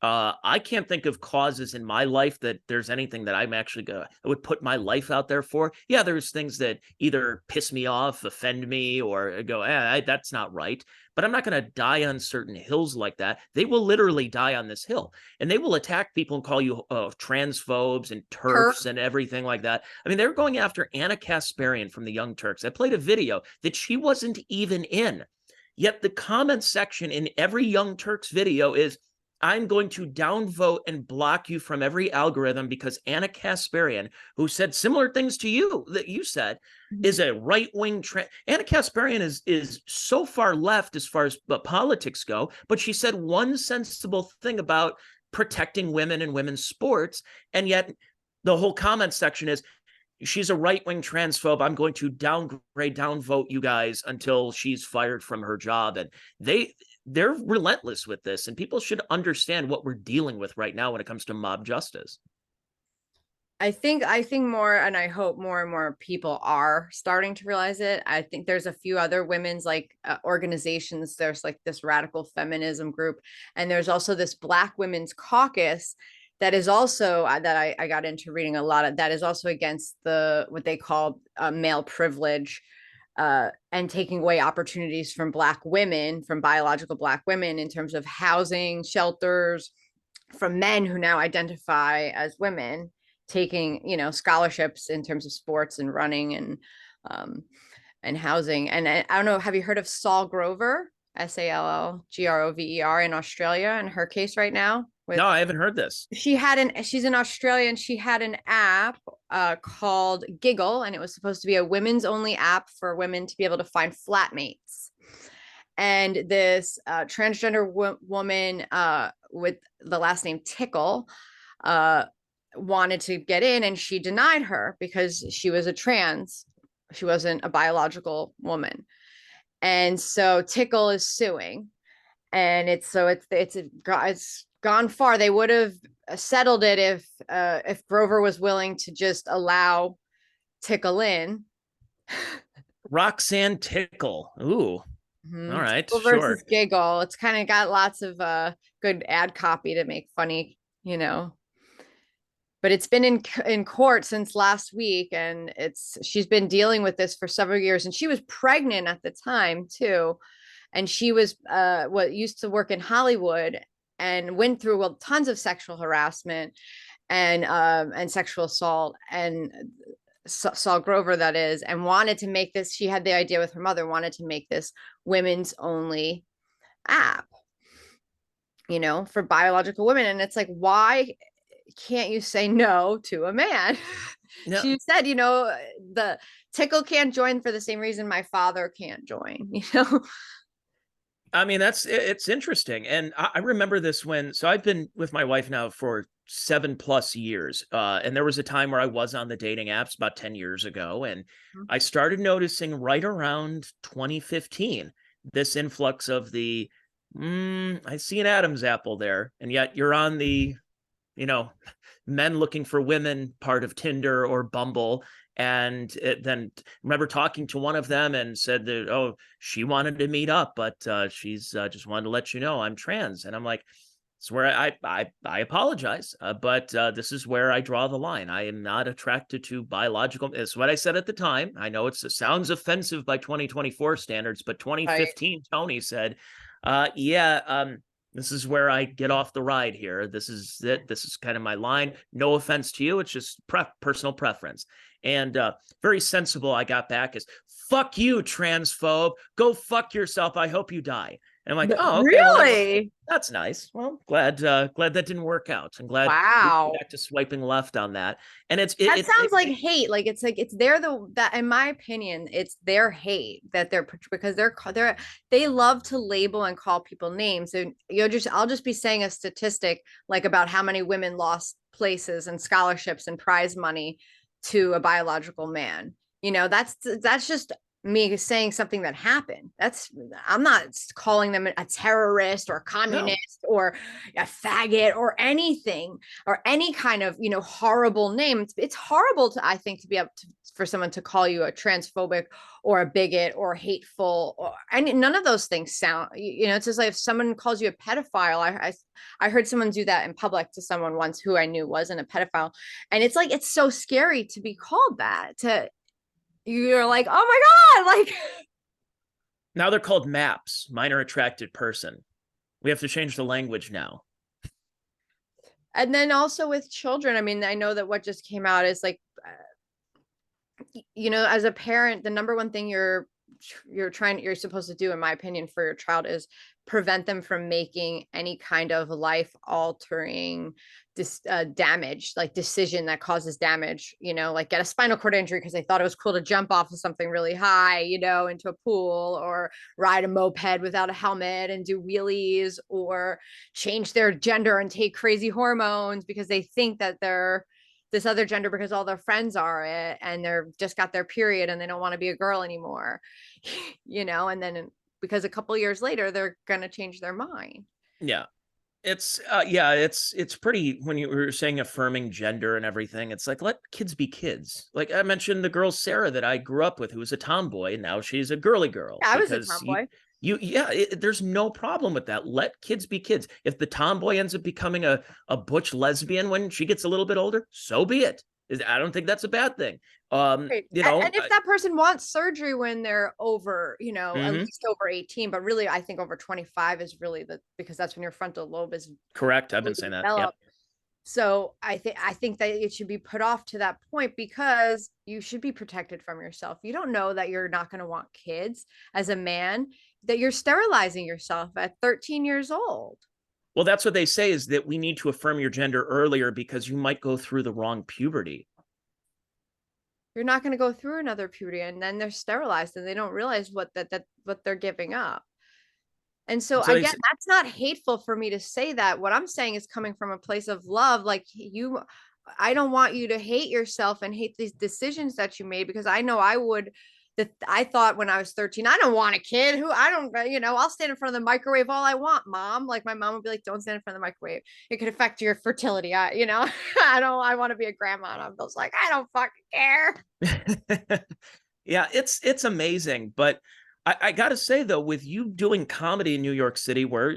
I can't think of causes in my life that there's anything that I'm actually I would put my life out there for. Yeah, there's things that either piss me off, offend me, or go, that's not right. But I'm not going to die on certain hills like that. They will literally die on this hill, and they will attack people and call you transphobes and TERFs and everything like that. I mean, they're going after Anna Kasparian from the Young Turks. I played a video that she wasn't even in. Yet the comment section in every Young Turks video is, I'm going to downvote and block you from every algorithm because Anna Kasparian, who said similar things to you that you said, is a right-wing Anna Kasparian is so far left as far as politics go, but she said one sensible thing about protecting women and women's sports, and yet the whole comment section is, she's a right-wing transphobe. I'm going to downvote you guys until she's fired from her job. And they're relentless with this, and people should understand what we're dealing with right now when it comes to mob justice. I think more, and I hope more and more people are starting to realize it. I think there's a few other women's organizations. There's like this radical feminism group, and there's also this Black Women's Caucus that is also that I got into reading a lot of, that is also against what they call male privilege, and taking away opportunities from Black women, from biological Black women, in terms of housing, shelters, from men who now identify as women, taking, scholarships in terms of sports and running and housing. And I don't know, have you heard of Saul Grover, SALLGROVER, in Australia, and her case right now? No, I haven't heard this. She's in Australia, and she had an app called Giggle, and it was supposed to be a women's only app for women to be able to find flatmates. And this transgender woman with the last name Tickle wanted to get in, and she denied her because she was a trans. She wasn't a biological woman. And so Tickle is suing, and it's gone far. They would have settled it if Grover was willing to just allow Tickle in. Roxanne Tickle. Ooh. Mm-hmm. All right. Tickle versus Giggle. It's kind of got lots of good ad copy to make funny, But it's been in court since last week, and she's been dealing with this for several years, and she was pregnant at the time too, and she was used to work in Hollywood, and went through tons of sexual harassment and sexual assault, and Saul Grover, that is, and wanted to make this. She had the idea with her mother, wanted to make this women's only app, for biological women. And it's like, why can't you say no to a man? No. She said, the Tickle can't join for the same reason my father can't join, I mean, it's interesting. And I remember this so I've been with my wife now for 7+ years. And there was a time where I was on the dating apps about 10 years ago. And I started noticing right around 2015, this influx of the, I see an Adam's apple there. And yet you're on the, men looking for women part of Tinder or Bumble. And then remember talking to one of them and said that, she wanted to meet up, but she's just wanted to let you know I'm trans. And I'm like, it's where I apologize, but this is where I draw the line. I am not attracted to biological. It's what I said at the time. I know it sounds offensive by 2024 standards, but 2015, right. Tony said, This is where I get off the ride here. This is it. This is kind of my line. No offense to you. It's just personal preference. And very sensible I got back is, fuck you, transphobe. Go fuck yourself. I hope you die. And I'm like, oh, okay, well, Really? that's nice. Well, glad that didn't work out. I'm glad we went Wow. back to swiping left on that. And That sounds like hate. Like it's their the that in my opinion, it's their hate that because they love to label and call people names. And I'll just be saying a statistic like about how many women lost places and scholarships and prize money to a biological man. That's just me saying something that happened. I'm not calling them a terrorist or a no. communist or a faggot or anything or any kind of horrible name. It's horrible to, I think, to be able to, for someone to call you a transphobic or a bigot or hateful, or none of those things sound, it's just like if someone calls you a pedophile. I heard someone do that in public to someone once who I knew wasn't a pedophile, and it's like it's so scary to be called that. You're like, oh my God, like Now they're called MAPS, minor attracted person. We have to change the language now. and then also with children, I mean, I know that what just came out is like, as a parent, the number one thing you're supposed to do, in my opinion, for your child is prevent them from making any kind of life altering damage, like decision that causes damage, like get a spinal cord injury because they thought it was cool to jump off of something really high, into a pool, or ride a moped without a helmet and do wheelies, or change their gender and take crazy hormones because they think that they're this other gender because all their friends are it and they're just got their period and they don't want to be a girl anymore, and then because a couple years later they're going to change their mind. Yeah. It's pretty, when you were saying affirming gender and everything, it's like, let kids be kids. Like I mentioned the girl Sarah that I grew up with, who was a tomboy, and now she's a girly girl. Yeah, I was a Because tomboy. there's no problem with that. Let kids be kids. If the tomboy ends up becoming a butch lesbian when she gets a little bit older, so be it. I don't think that's a bad thing. Right. And if that person wants surgery when they're over, at least over 18, but really I think over 25 is really because that's when your frontal lobe is correct. I've been saying that. Yep. So I think that it should be put off to that point because you should be protected from yourself. You don't know that you're not going to want kids as a man, that you're sterilizing yourself at 13 years old. Well, that's what they say, is that we need to affirm your gender earlier because you might go through the wrong puberty. You're not going to go through another puberty, and then they're sterilized and they don't realize what they're giving up. And so again, that's not hateful for me to say that. What I'm saying is coming from a place of love. Like I don't want you to hate yourself and hate these decisions that you made, because I know I would. That I thought when I was 13, I don't want a kid. I'll stand in front of the microwave all I want, mom. Like my mom would be like, don't stand in front of the microwave. It could affect your fertility. I want to be a grandma. And I was like, I don't fucking care. Yeah, it's amazing. But I got to say, though, with you doing comedy in New York City, where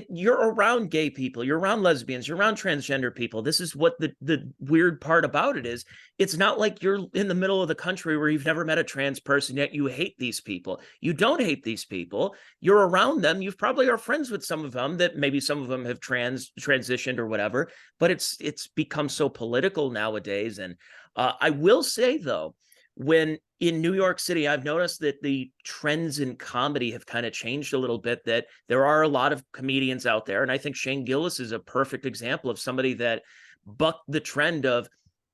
you're around gay people, you're around lesbians, you're around transgender people. This is what the weird part about it is. It's not like you're in the middle of the country where you've never met a trans person, yet you hate these people. You don't hate these people. You're around them. You probably are friends with some of them, that maybe some of them have transitioned or whatever. But it's become so political nowadays. And I will say, though, when in New York City, I've noticed that the trends in comedy have kind of changed a little bit, that there are a lot of comedians out there. And I think Shane Gillis is a perfect example of somebody that bucked the trend of,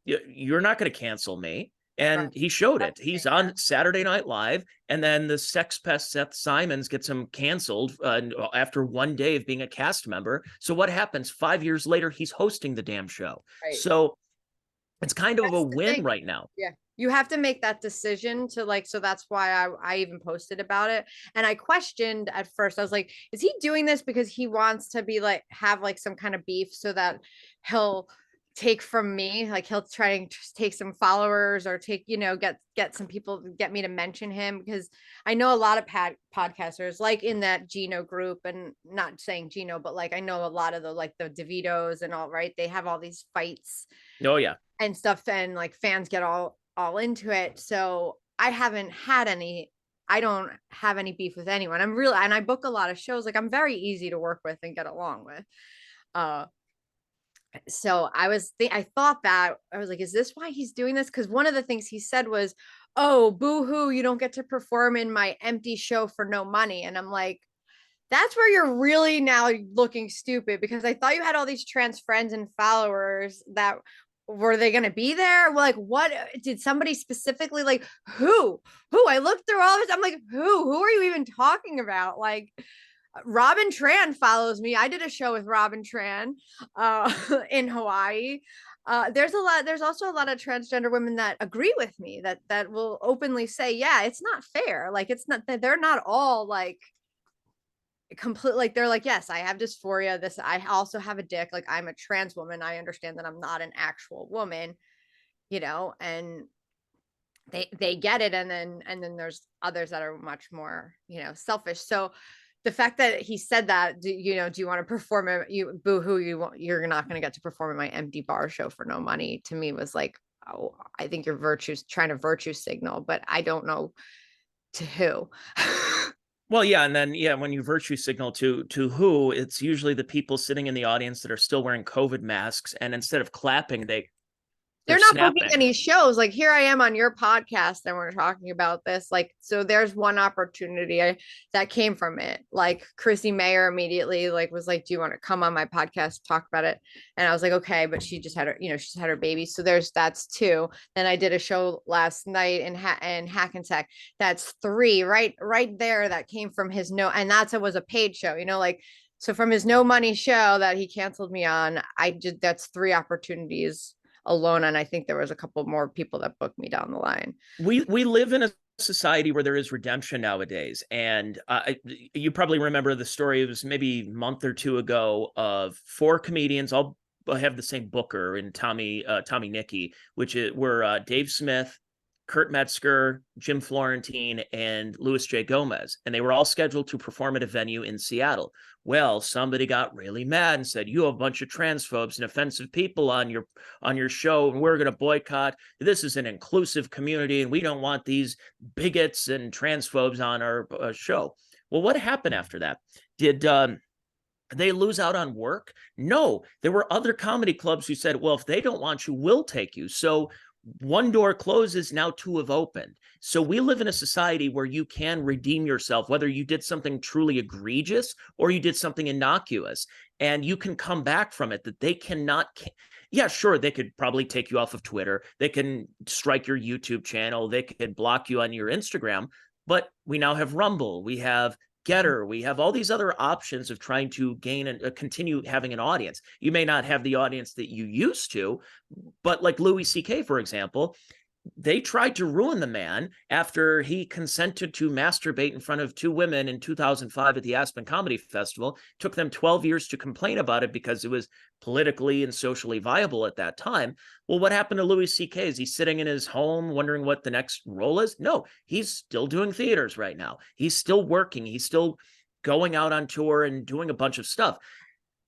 you're not going to cancel me. And Right. he showed it. He's on Saturday Night Live, and then the sex pest Seth Simons gets him canceled after one day of being a cast member. So what happens? 5 years later, he's hosting the damn show. Right. So it's kind of That's a win right now. Yeah. You have to make that decision to so that's why I even posted about it. And I questioned at first, I was like, is he doing this because he wants to be have some kind of beef so that he'll take from me? Like he'll try and take some followers or take, get some people, get me to mention him, because I know a lot of podcasters like in that Gino group, and not saying Gino, but I know a lot of the DeVitos and all, right? They have all these fights. Oh yeah. And stuff, and fans get all into it. So I haven't had any I don't have any beef with anyone. I'm really, and I book a lot of shows. Like I'm very easy to work with and get along with. Uh, so I thought that I was like, is this why he's doing this? Because one of the things he said was, oh, boo hoo, you don't get to perform in my empty show for no money. And I'm like, that's where you're really now looking stupid, because I thought you had all these trans friends and followers that were they going to be there? Like, what did somebody specifically like who I looked through all this? I'm like, who are you even talking about? Like, Robin Tran follows me. I did a show with Robin Tran in Hawaii. There's also a lot of transgender women that agree with me that will openly say, yeah, it's not fair. Like, it's not that they're not all like complete, like they're like, yes, I have dysphoria, this, I also have a dick, like I'm a trans woman, I understand that I'm not an actual woman, and they get it. And then there's others that are much more, selfish. So the fact that he said that, do you want to perform it, you boo hoo, you're not going to get to perform in my empty bar show for no money, to me was like, oh, I think you're trying to virtue signal, but I don't know to who. Well, yeah, and then when you virtue signal to who, it's usually the people sitting in the audience that are still wearing COVID masks, and instead of clapping, they're They're not booking snapping. any shows. Like, here I am on your podcast and we're talking about this. Like, so there's one opportunity that came from it. Like, Chrissy Mayer immediately like was like, do you want to come on my podcast, talk about it? And I was like, okay, but she just had her, she's had her baby. So that's two. Then I did a show last night in Hackensack. That's three right there that came from his no, and it was a paid show, like, so from his no money show that he canceled me on, that's three opportunities alone. And I think there was a couple more people that booked me down the line. We live in a society where there is redemption nowadays, and you probably remember the story. It was maybe a month or two ago of four comedians all have the same booker in Tommy Nicky, were Dave Smith, Kurt Metzger, Jim Florentine, and Louis J. Gomez. And they were all scheduled to perform at a venue in Seattle. Well, somebody got really mad and said, you have a bunch of transphobes and offensive people on your show, and we're going to boycott. This is an inclusive community, and we don't want these bigots and transphobes on our show. Well, what happened after that? Did they lose out on work? No, there were other comedy clubs who said, well, if they don't want you, we'll take you. So one door closes, now two have opened. So we live in a society where you can redeem yourself, whether you did something truly egregious or you did something innocuous, and you can come back from it. That they cannot. Yeah, sure, they could probably take you off of Twitter. They can strike your YouTube channel. They could block you on your Instagram. But we now have Rumble. We have Getter. We have all these other options of trying to gain and continue having an audience. You may not have the audience that you used to, but like Louis C.K., for example, they tried to ruin the man after he consented to masturbate in front of two women in 2005 at the Aspen Comedy Festival. It took them 12 years to complain about it because it was politically and socially viable at that time. Well, what happened to Louis C.K.? Is he sitting in his home wondering what the next role is? No, he's still doing theaters right now. He's still working. He's still going out on tour and doing a bunch of stuff.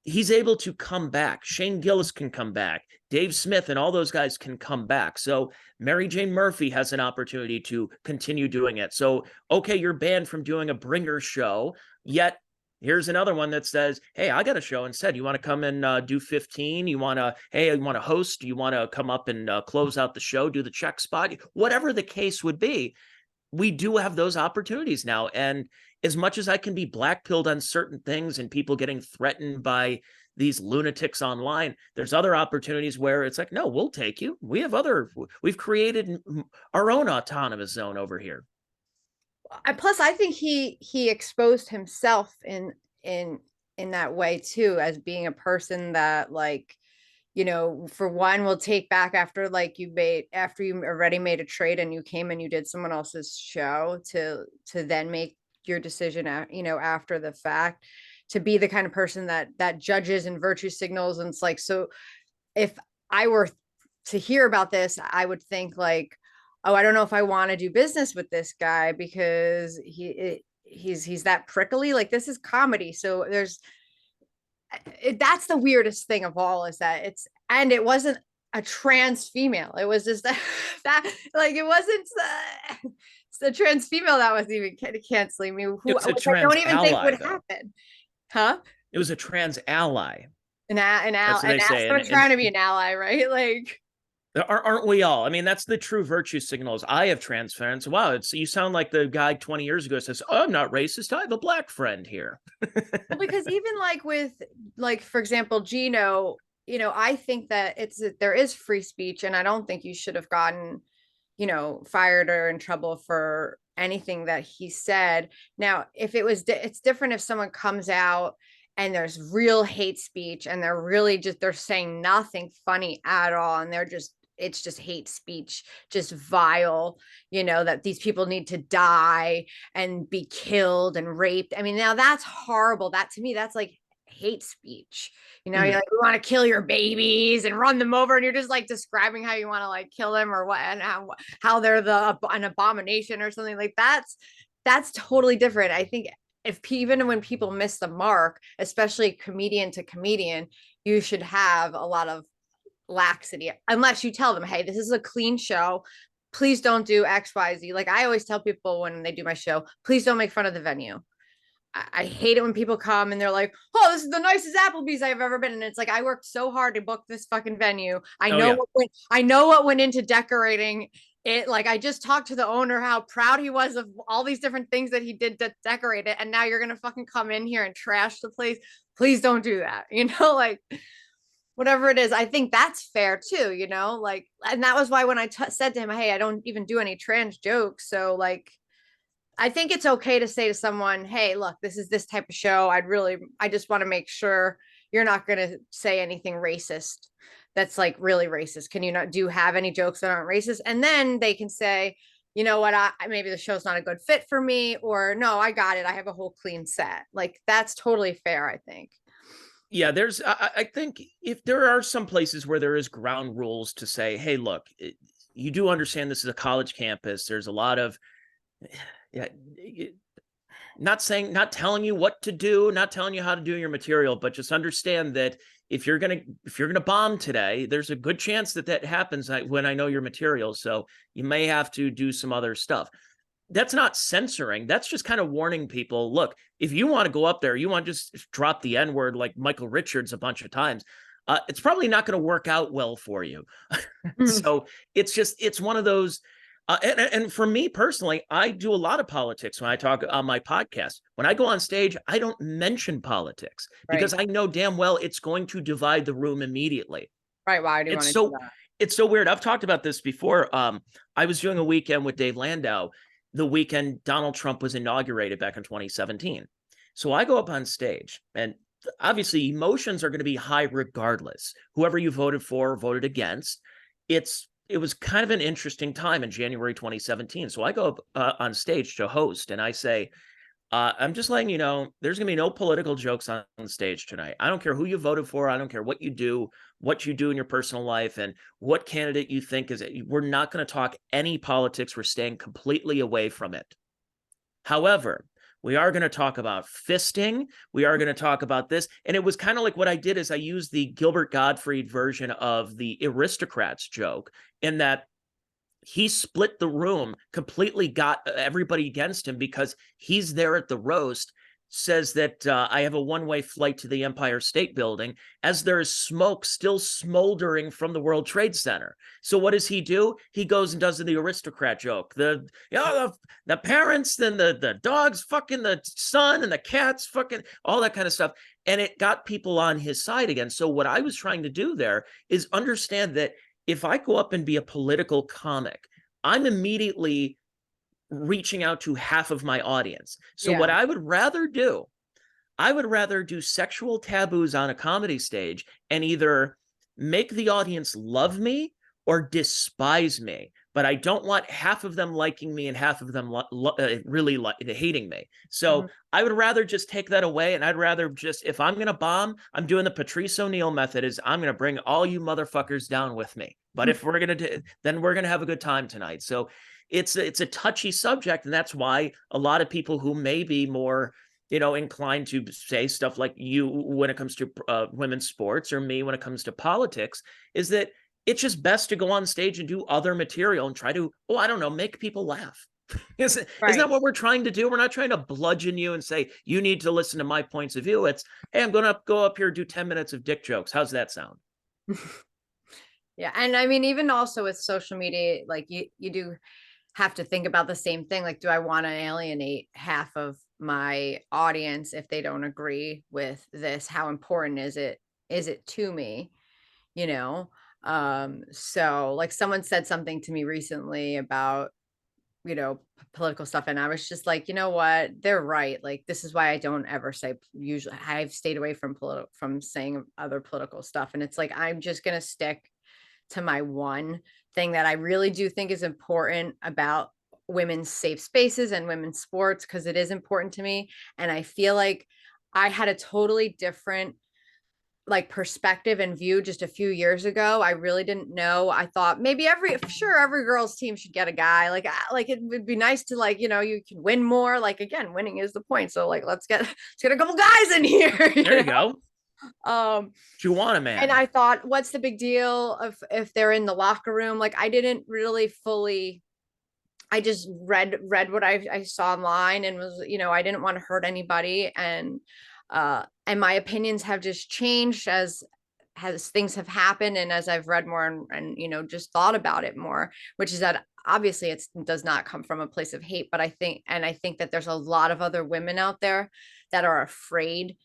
He's able to come back. Shane Gillis can come back. Dave Smith and all those guys can come back. So Mary Jane Murphy has an opportunity to continue doing it. So, okay, you're banned from doing a bringer show, yet here's another one that says, hey, I got a show instead. You want to come and do 15? You want to host? You want to come up and close out the show, do the check spot? Whatever the case would be, we do have those opportunities now. And as much as I can be blackpilled on certain things and people getting threatened by these lunatics online, there's other opportunities where it's like, no, we'll take you. We've created our own autonomous zone over here. Plus, I think he exposed himself in that way too, as being a person that, like, for one, will take back after you already made a trade and you came and you did someone else's show to then make your decision after the fact, to be the kind of person that judges and virtue signals. And it's like, so if I were to hear about this, I would think like, oh, I don't know if I want to do business with this guy because he's that prickly. Like, this is comedy, so that's the weirdest thing of all, is that it wasn't a trans female. It was just that like, it wasn't a trans female that was even canceling me, It who was a which I trans don't even think ally, would though. happen. Huh? It was a trans ally. An That's what they say. someone trying to be an ally, right? Like, Aren't we all? I mean, that's the true virtue signals. I have trans friends. Wow, you sound like the guy 20 years ago says, "Oh, I'm not racist. I have a black friend here." well, because even like with, like, for example, Gino, I think that there is free speech, and I don't think you should have gotten, fired or in trouble for anything that he said. Now, if it's different if someone comes out and there's real hate speech and they're saying nothing funny at all, and it's just hate speech, just vile, that these people need to die and be killed and raped. I mean, now that's horrible. That, to me, that's like hate speech. You're like, we want to kill your babies and run them over, and you're just like describing how you want to like kill them, or what, and how they're an abomination or something. Like, that's totally different. I think even when people miss the mark, especially comedian to comedian, you should have a lot of laxity, unless you tell them, hey, this is a clean show, please don't do XYZ. Like, I always tell people when they do my show, please don't make fun of the venue. I hate it when people come and they're like, oh, this is the nicest Applebee's I've ever been. And it's like, I worked so hard to book this fucking venue. Oh yeah. I know what went into decorating it. Like, I just talked to the owner, how proud he was of all these different things that he did to decorate it. And now you're going to fucking come in here and trash the place. Please don't do that. Like, whatever it is, I think that's fair too, like, and that was why when I said to him, hey, I don't even do any trans jokes. So, like, I think it's okay to say to someone, hey, look, this is this type of show. I just want to make sure you're not going to say anything racist. That's like really racist. Can you do you have any jokes that aren't racist? And then they can say, you know what, maybe the show's not a good fit for me, or no, I got it. I have a whole clean set. Like, that's totally fair, I think. Yeah, I think if there are some places where there is ground rules to say, hey, look, you do understand this is a college campus. There's a lot of, yeah, not telling you what to do, not telling you how to do your material, but just understand that if you're gonna bomb today, there's a good chance that happens when I know your material. So you may have to do some other stuff. That's not censoring. That's just kind of warning people, look, if you want to go up there, you want to just drop the N-word like Michael Richards a bunch of times, it's probably not going to work out well for you. So it's one of those, and for me personally, I do a lot of politics when I talk on my podcast. When I go on stage, I don't mention politics because I know damn well it's going to divide the room immediately. Right. Why do you want to do that? It's so weird. I've talked about this before. I was doing a weekend with Dave Landau the weekend Donald Trump was inaugurated back in 2017. So I go up on stage, and obviously emotions are going to be high regardless. Whoever you voted for or voted against, it was kind of an interesting time in January 2017. So I go up on stage to host, and I say, I'm just letting you know, there's going to be no political jokes on stage tonight. I don't care who you voted for. I don't care what you do in your personal life and what candidate you think is it. We're not going to talk any politics. We're staying completely away from it. However, we are going to talk about fisting. We are going to talk about this. And it was kind of like what I did is I used the Gilbert Gottfried version of the aristocrats joke, in that he split the room, completely got everybody against him because he's there at the roast, says that I have a one-way flight to the Empire State Building as there is smoke still smoldering from the World Trade Center. So what does he do? He goes and does the aristocrat joke. The parents, then the dogs fucking the son, and the cats fucking all that kind of stuff. And it got people on his side again. So what I was trying to do there is understand that if I go up and be a political comic, I'm immediately reaching out to half of my audience. So what I would rather do, I would rather do sexual taboos on a comedy stage and either make the audience love me or despise me. But I don't want half of them liking me and half of them really hating me. So I would rather just take that away. And I'd rather just, if I'm going to bomb, I'm doing the Patrice O'Neill method, is I'm going to bring all you motherfuckers down with me. But if we're going to then we're going to have a good time tonight. So it's a touchy subject. And that's why a lot of people who may be more, inclined to say stuff like you when it comes to women's sports, or me when it comes to politics, is that it's just best to go on stage and do other material and try to, I don't know, make people laugh. Isn't that Right. what we're trying to do? We're not trying to bludgeon you and say, you need to listen to my points of view. It's, hey, I'm going to go up here and do 10 minutes of dick jokes. How's that sound? Yeah. And I mean, even also with social media, like you do have to think about the same thing. Like, do I want to alienate half of my audience if they don't agree with this? How important is it to me? You know? So like someone said something to me recently about, political stuff. And I was just like, you know what? They're right. Like, this is why I don't ever say, usually I've stayed away from saying other political stuff. And it's like, I'm just going to stick to my one thing that I really do think is important about women's safe spaces and women's sports, because it is important to me. And I feel like I had a totally different like perspective and view just a few years ago. I really didn't know. I thought maybe every girl's team should get a guy. Like it would be nice to you can win more. Like again, winning is the point. So like let's get a couple guys in here. There you go. Um You want a and man. I thought, what's the big deal if they're in the locker room? Like I didn't really fully. I just read what I saw online and was, I didn't want to hurt anybody, and my opinions have just changed as things have happened and as I've read more and just thought about it more, which is that obviously it does not come from a place of hate, but I think that there's a lot of other women out there that are afraid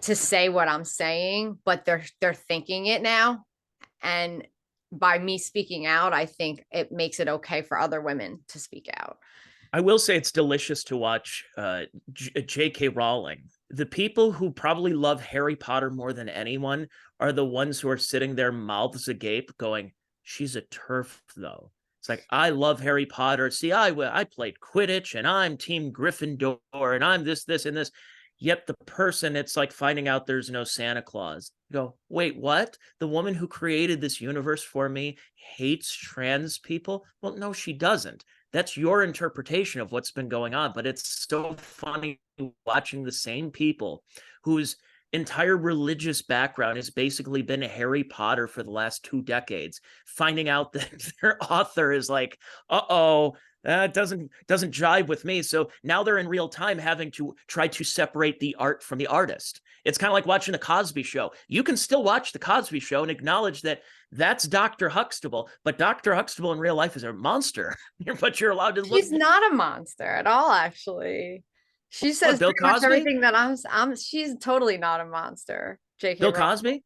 to say what I'm saying, but they're thinking it now. And by me speaking out, I think it makes it okay for other women to speak out. I will say it's delicious to watch J.K. Rowling. The people who probably love Harry Potter more than anyone are the ones who are sitting there mouths agape going, she's a turf though. It's like, I love Harry Potter. See, I played Quidditch and I'm Team Gryffindor and I'm this, and this. Yet the person, it's like finding out there's no Santa Claus. You go, wait, what? The woman who created this universe for me hates trans people? Well, no, she doesn't. That's your interpretation of what's been going on. But it's so funny watching the same people whose entire religious background has basically been Harry Potter for the last 2 decades, finding out that their author is like, uh-oh, that doesn't jive with me. So now they're in real time having to try to separate the art from the artist. It's kind of like watching the Cosby Show. You can still watch the Cosby Show and acknowledge that that's Dr. Huxtable, but Dr. Huxtable in real life is a monster. But you're allowed to look. She's not a monster at all, actually. She What, says Bill pretty much Cosby? everything that she's totally not a monster. J.K. Bill Rowling. Cosby?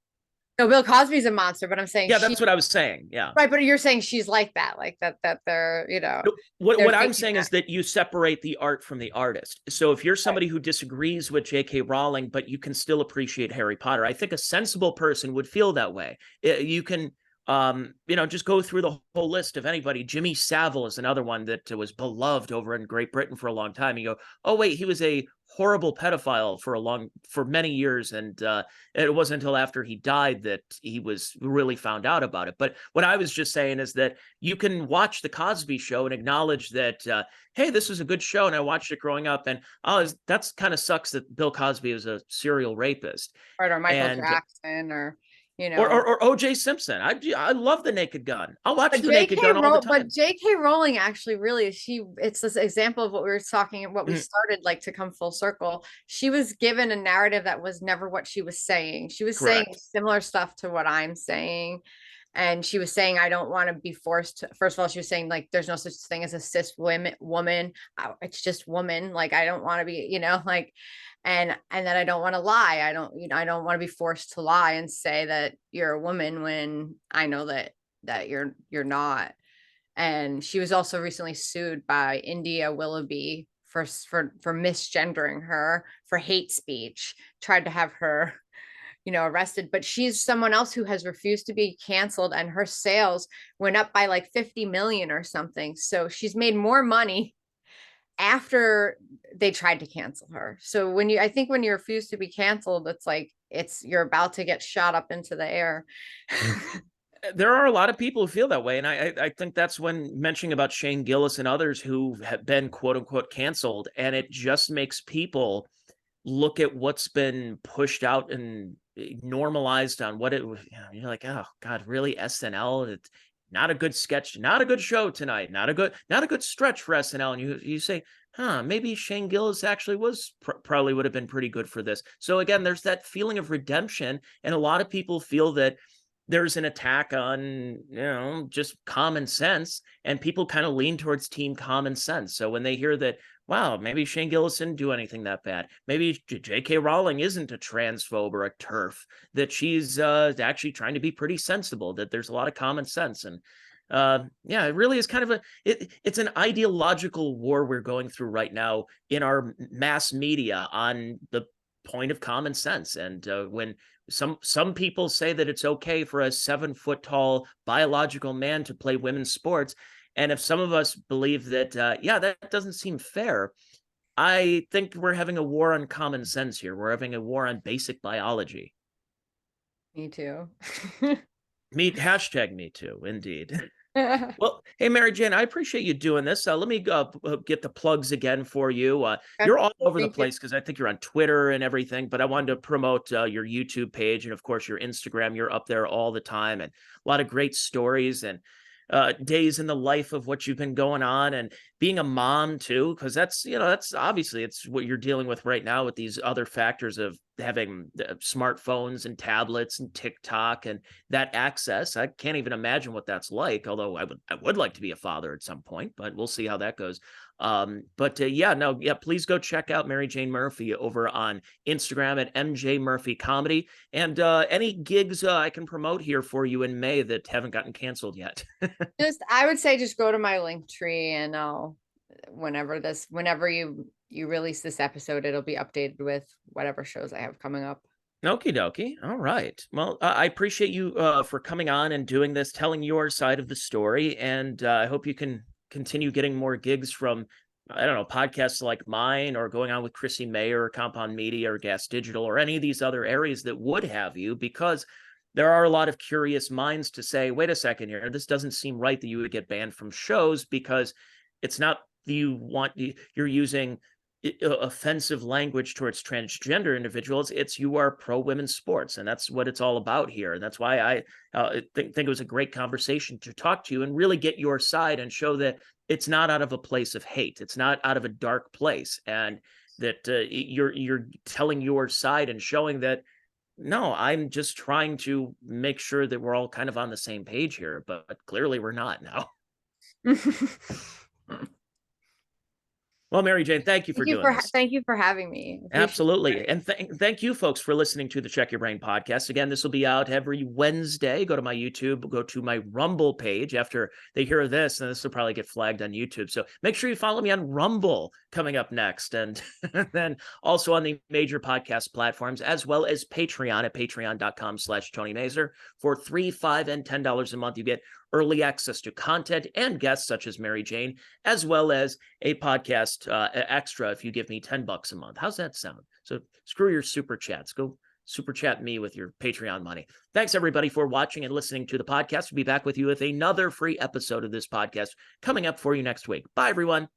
No, Bill Cosby's a monster, but I'm saying Yeah, that's what I was saying. Yeah. right, but you're saying she's like that they're, they're What I'm thinking saying that. is that you separate the art from the artist. So if you're Right. somebody who disagrees with J.K. Rowling, but you can still appreciate Harry Potter, I think a sensible person would feel that way. You can, just go through the whole list of anybody. Jimmy Savile is another one that was beloved over in Great Britain for a long time. You go, oh wait, he was a horrible pedophile for many years, and it wasn't until after he died that he was really found out about it. But what I was just saying is that you can watch the Cosby Show and acknowledge that, hey, this was a good show and I watched it growing up, and that's kind of sucks that Bill Cosby is a serial rapist. Right, or Michael And Jackson, or or O.J. Simpson. I love the Naked Gun. I'll watch But the Naked Gun all the time. J.K. Rowling actually really it's this example of what we were talking, what we Mm, started like to come full circle. She was given a narrative that was never what she was saying. She was saying correct. similar stuff to what I'm saying. And she was saying, I don't want to be forced to, first of all, she was saying like there's no such thing as a cis woman. It's just woman. Like I don't want to be, like and that I don't want to lie. I don't want to be forced to lie and say that you're a woman when I know that you're not. And she was also recently sued by India Willoughby for misgendering her for hate speech, tried to have her arrested, but she's someone else who has refused to be canceled, and her sales went up by like 50 million or something. So she's made more money after they tried to cancel her. So I think when you refuse to be canceled, it's like you're about to get shot up into the air. There are a lot of people who feel that way, and I think that's when mentioning about Shane Gillis and others who have been quote unquote canceled, and it just makes people look at what's been pushed out and normalized on what it was. You're like, oh God, really? SNL? not a good sketch, not a good show tonight, not a good stretch for SNL. And you say, maybe Shane Gillis actually was probably would have been pretty good for this. So again, there's that feeling of redemption, and a lot of people feel that there's an attack on, just common sense, and people kind of lean towards team common sense. So when they hear that, wow, maybe Shane Gillis didn't do anything that bad, maybe J.K. Rowling isn't a transphobe or a TERF, that she's actually trying to be pretty sensible, that there's a lot of common sense. And it really is kind of it's an ideological war we're going through right now in our mass media on the point of common sense. And when some people say that it's okay for a 7-foot tall biological man to play women's sports, and if some of us believe that, that doesn't seem fair, I think we're having a war on common sense here. We're having a war on basic biology. Me too. Hashtag me too, indeed. Well, hey, Mary Jane, I appreciate you doing this. Let me get the plugs again for you. You're all over the place because I think you're on Twitter and everything, but I wanted to promote your YouTube page and, of course, your Instagram. You're up there all the time, and a lot of great stories and days in the life of what you've been going on, and being a mom too, because that's obviously it's what you're dealing with right now with these other factors of having smartphones and tablets and TikTok and that access. I can't even imagine what that's like, although I would like to be a father at some point, but we'll see how that goes. Please go check out Mary Jane Murphy over on Instagram at MJ Murphy Comedy, and any gigs I can promote here for you in May that haven't gotten canceled yet. I would say just go to my link tree, and I'll whenever you release this episode, it'll be updated with whatever shows I have coming up. Okie dokie. All right. Well, I appreciate you for coming on and doing this, telling your side of the story, and I hope you can continue getting more gigs from, I don't know, podcasts like mine, or going on with Chrissy Mayer or Compound Media or Gas Digital or any of these other areas that would have you, because there are a lot of curious minds to say, wait a second here, this doesn't seem right that you would get banned from shows, because it's not you're using offensive language towards transgender individuals. It's you are pro women's sports, and that's what it's all about here. And that's why I think it was a great conversation to talk to you and really get your side and show that it's not out of a place of hate. It's not out of a dark place, and that you're telling your side and showing that, no, I'm just trying to make sure that we're all kind of on the same page here, but clearly we're not now. Well, Mary Jane, thank you for doing this. Thank you for having me. Absolutely. And thank you, folks, for listening to the Check Your Brain podcast. Again, this will be out every Wednesday. Go to my YouTube, go to my Rumble page after they hear this, and this will probably get flagged on YouTube. So make sure you follow me on Rumble coming up next. And then also on the major podcast platforms, as well as Patreon at patreon.com/Tony Mazur. For $3, $5, and $10 a month, you get early access to content and guests such as Mary Jane, as well as a podcast extra if you give me $10 a month. How's that sound? So screw your super chats. Go super chat me with your Patreon money. Thanks, everybody, for watching and listening to the podcast. We'll be back with you with another free episode of this podcast coming up for you next week. Bye, everyone.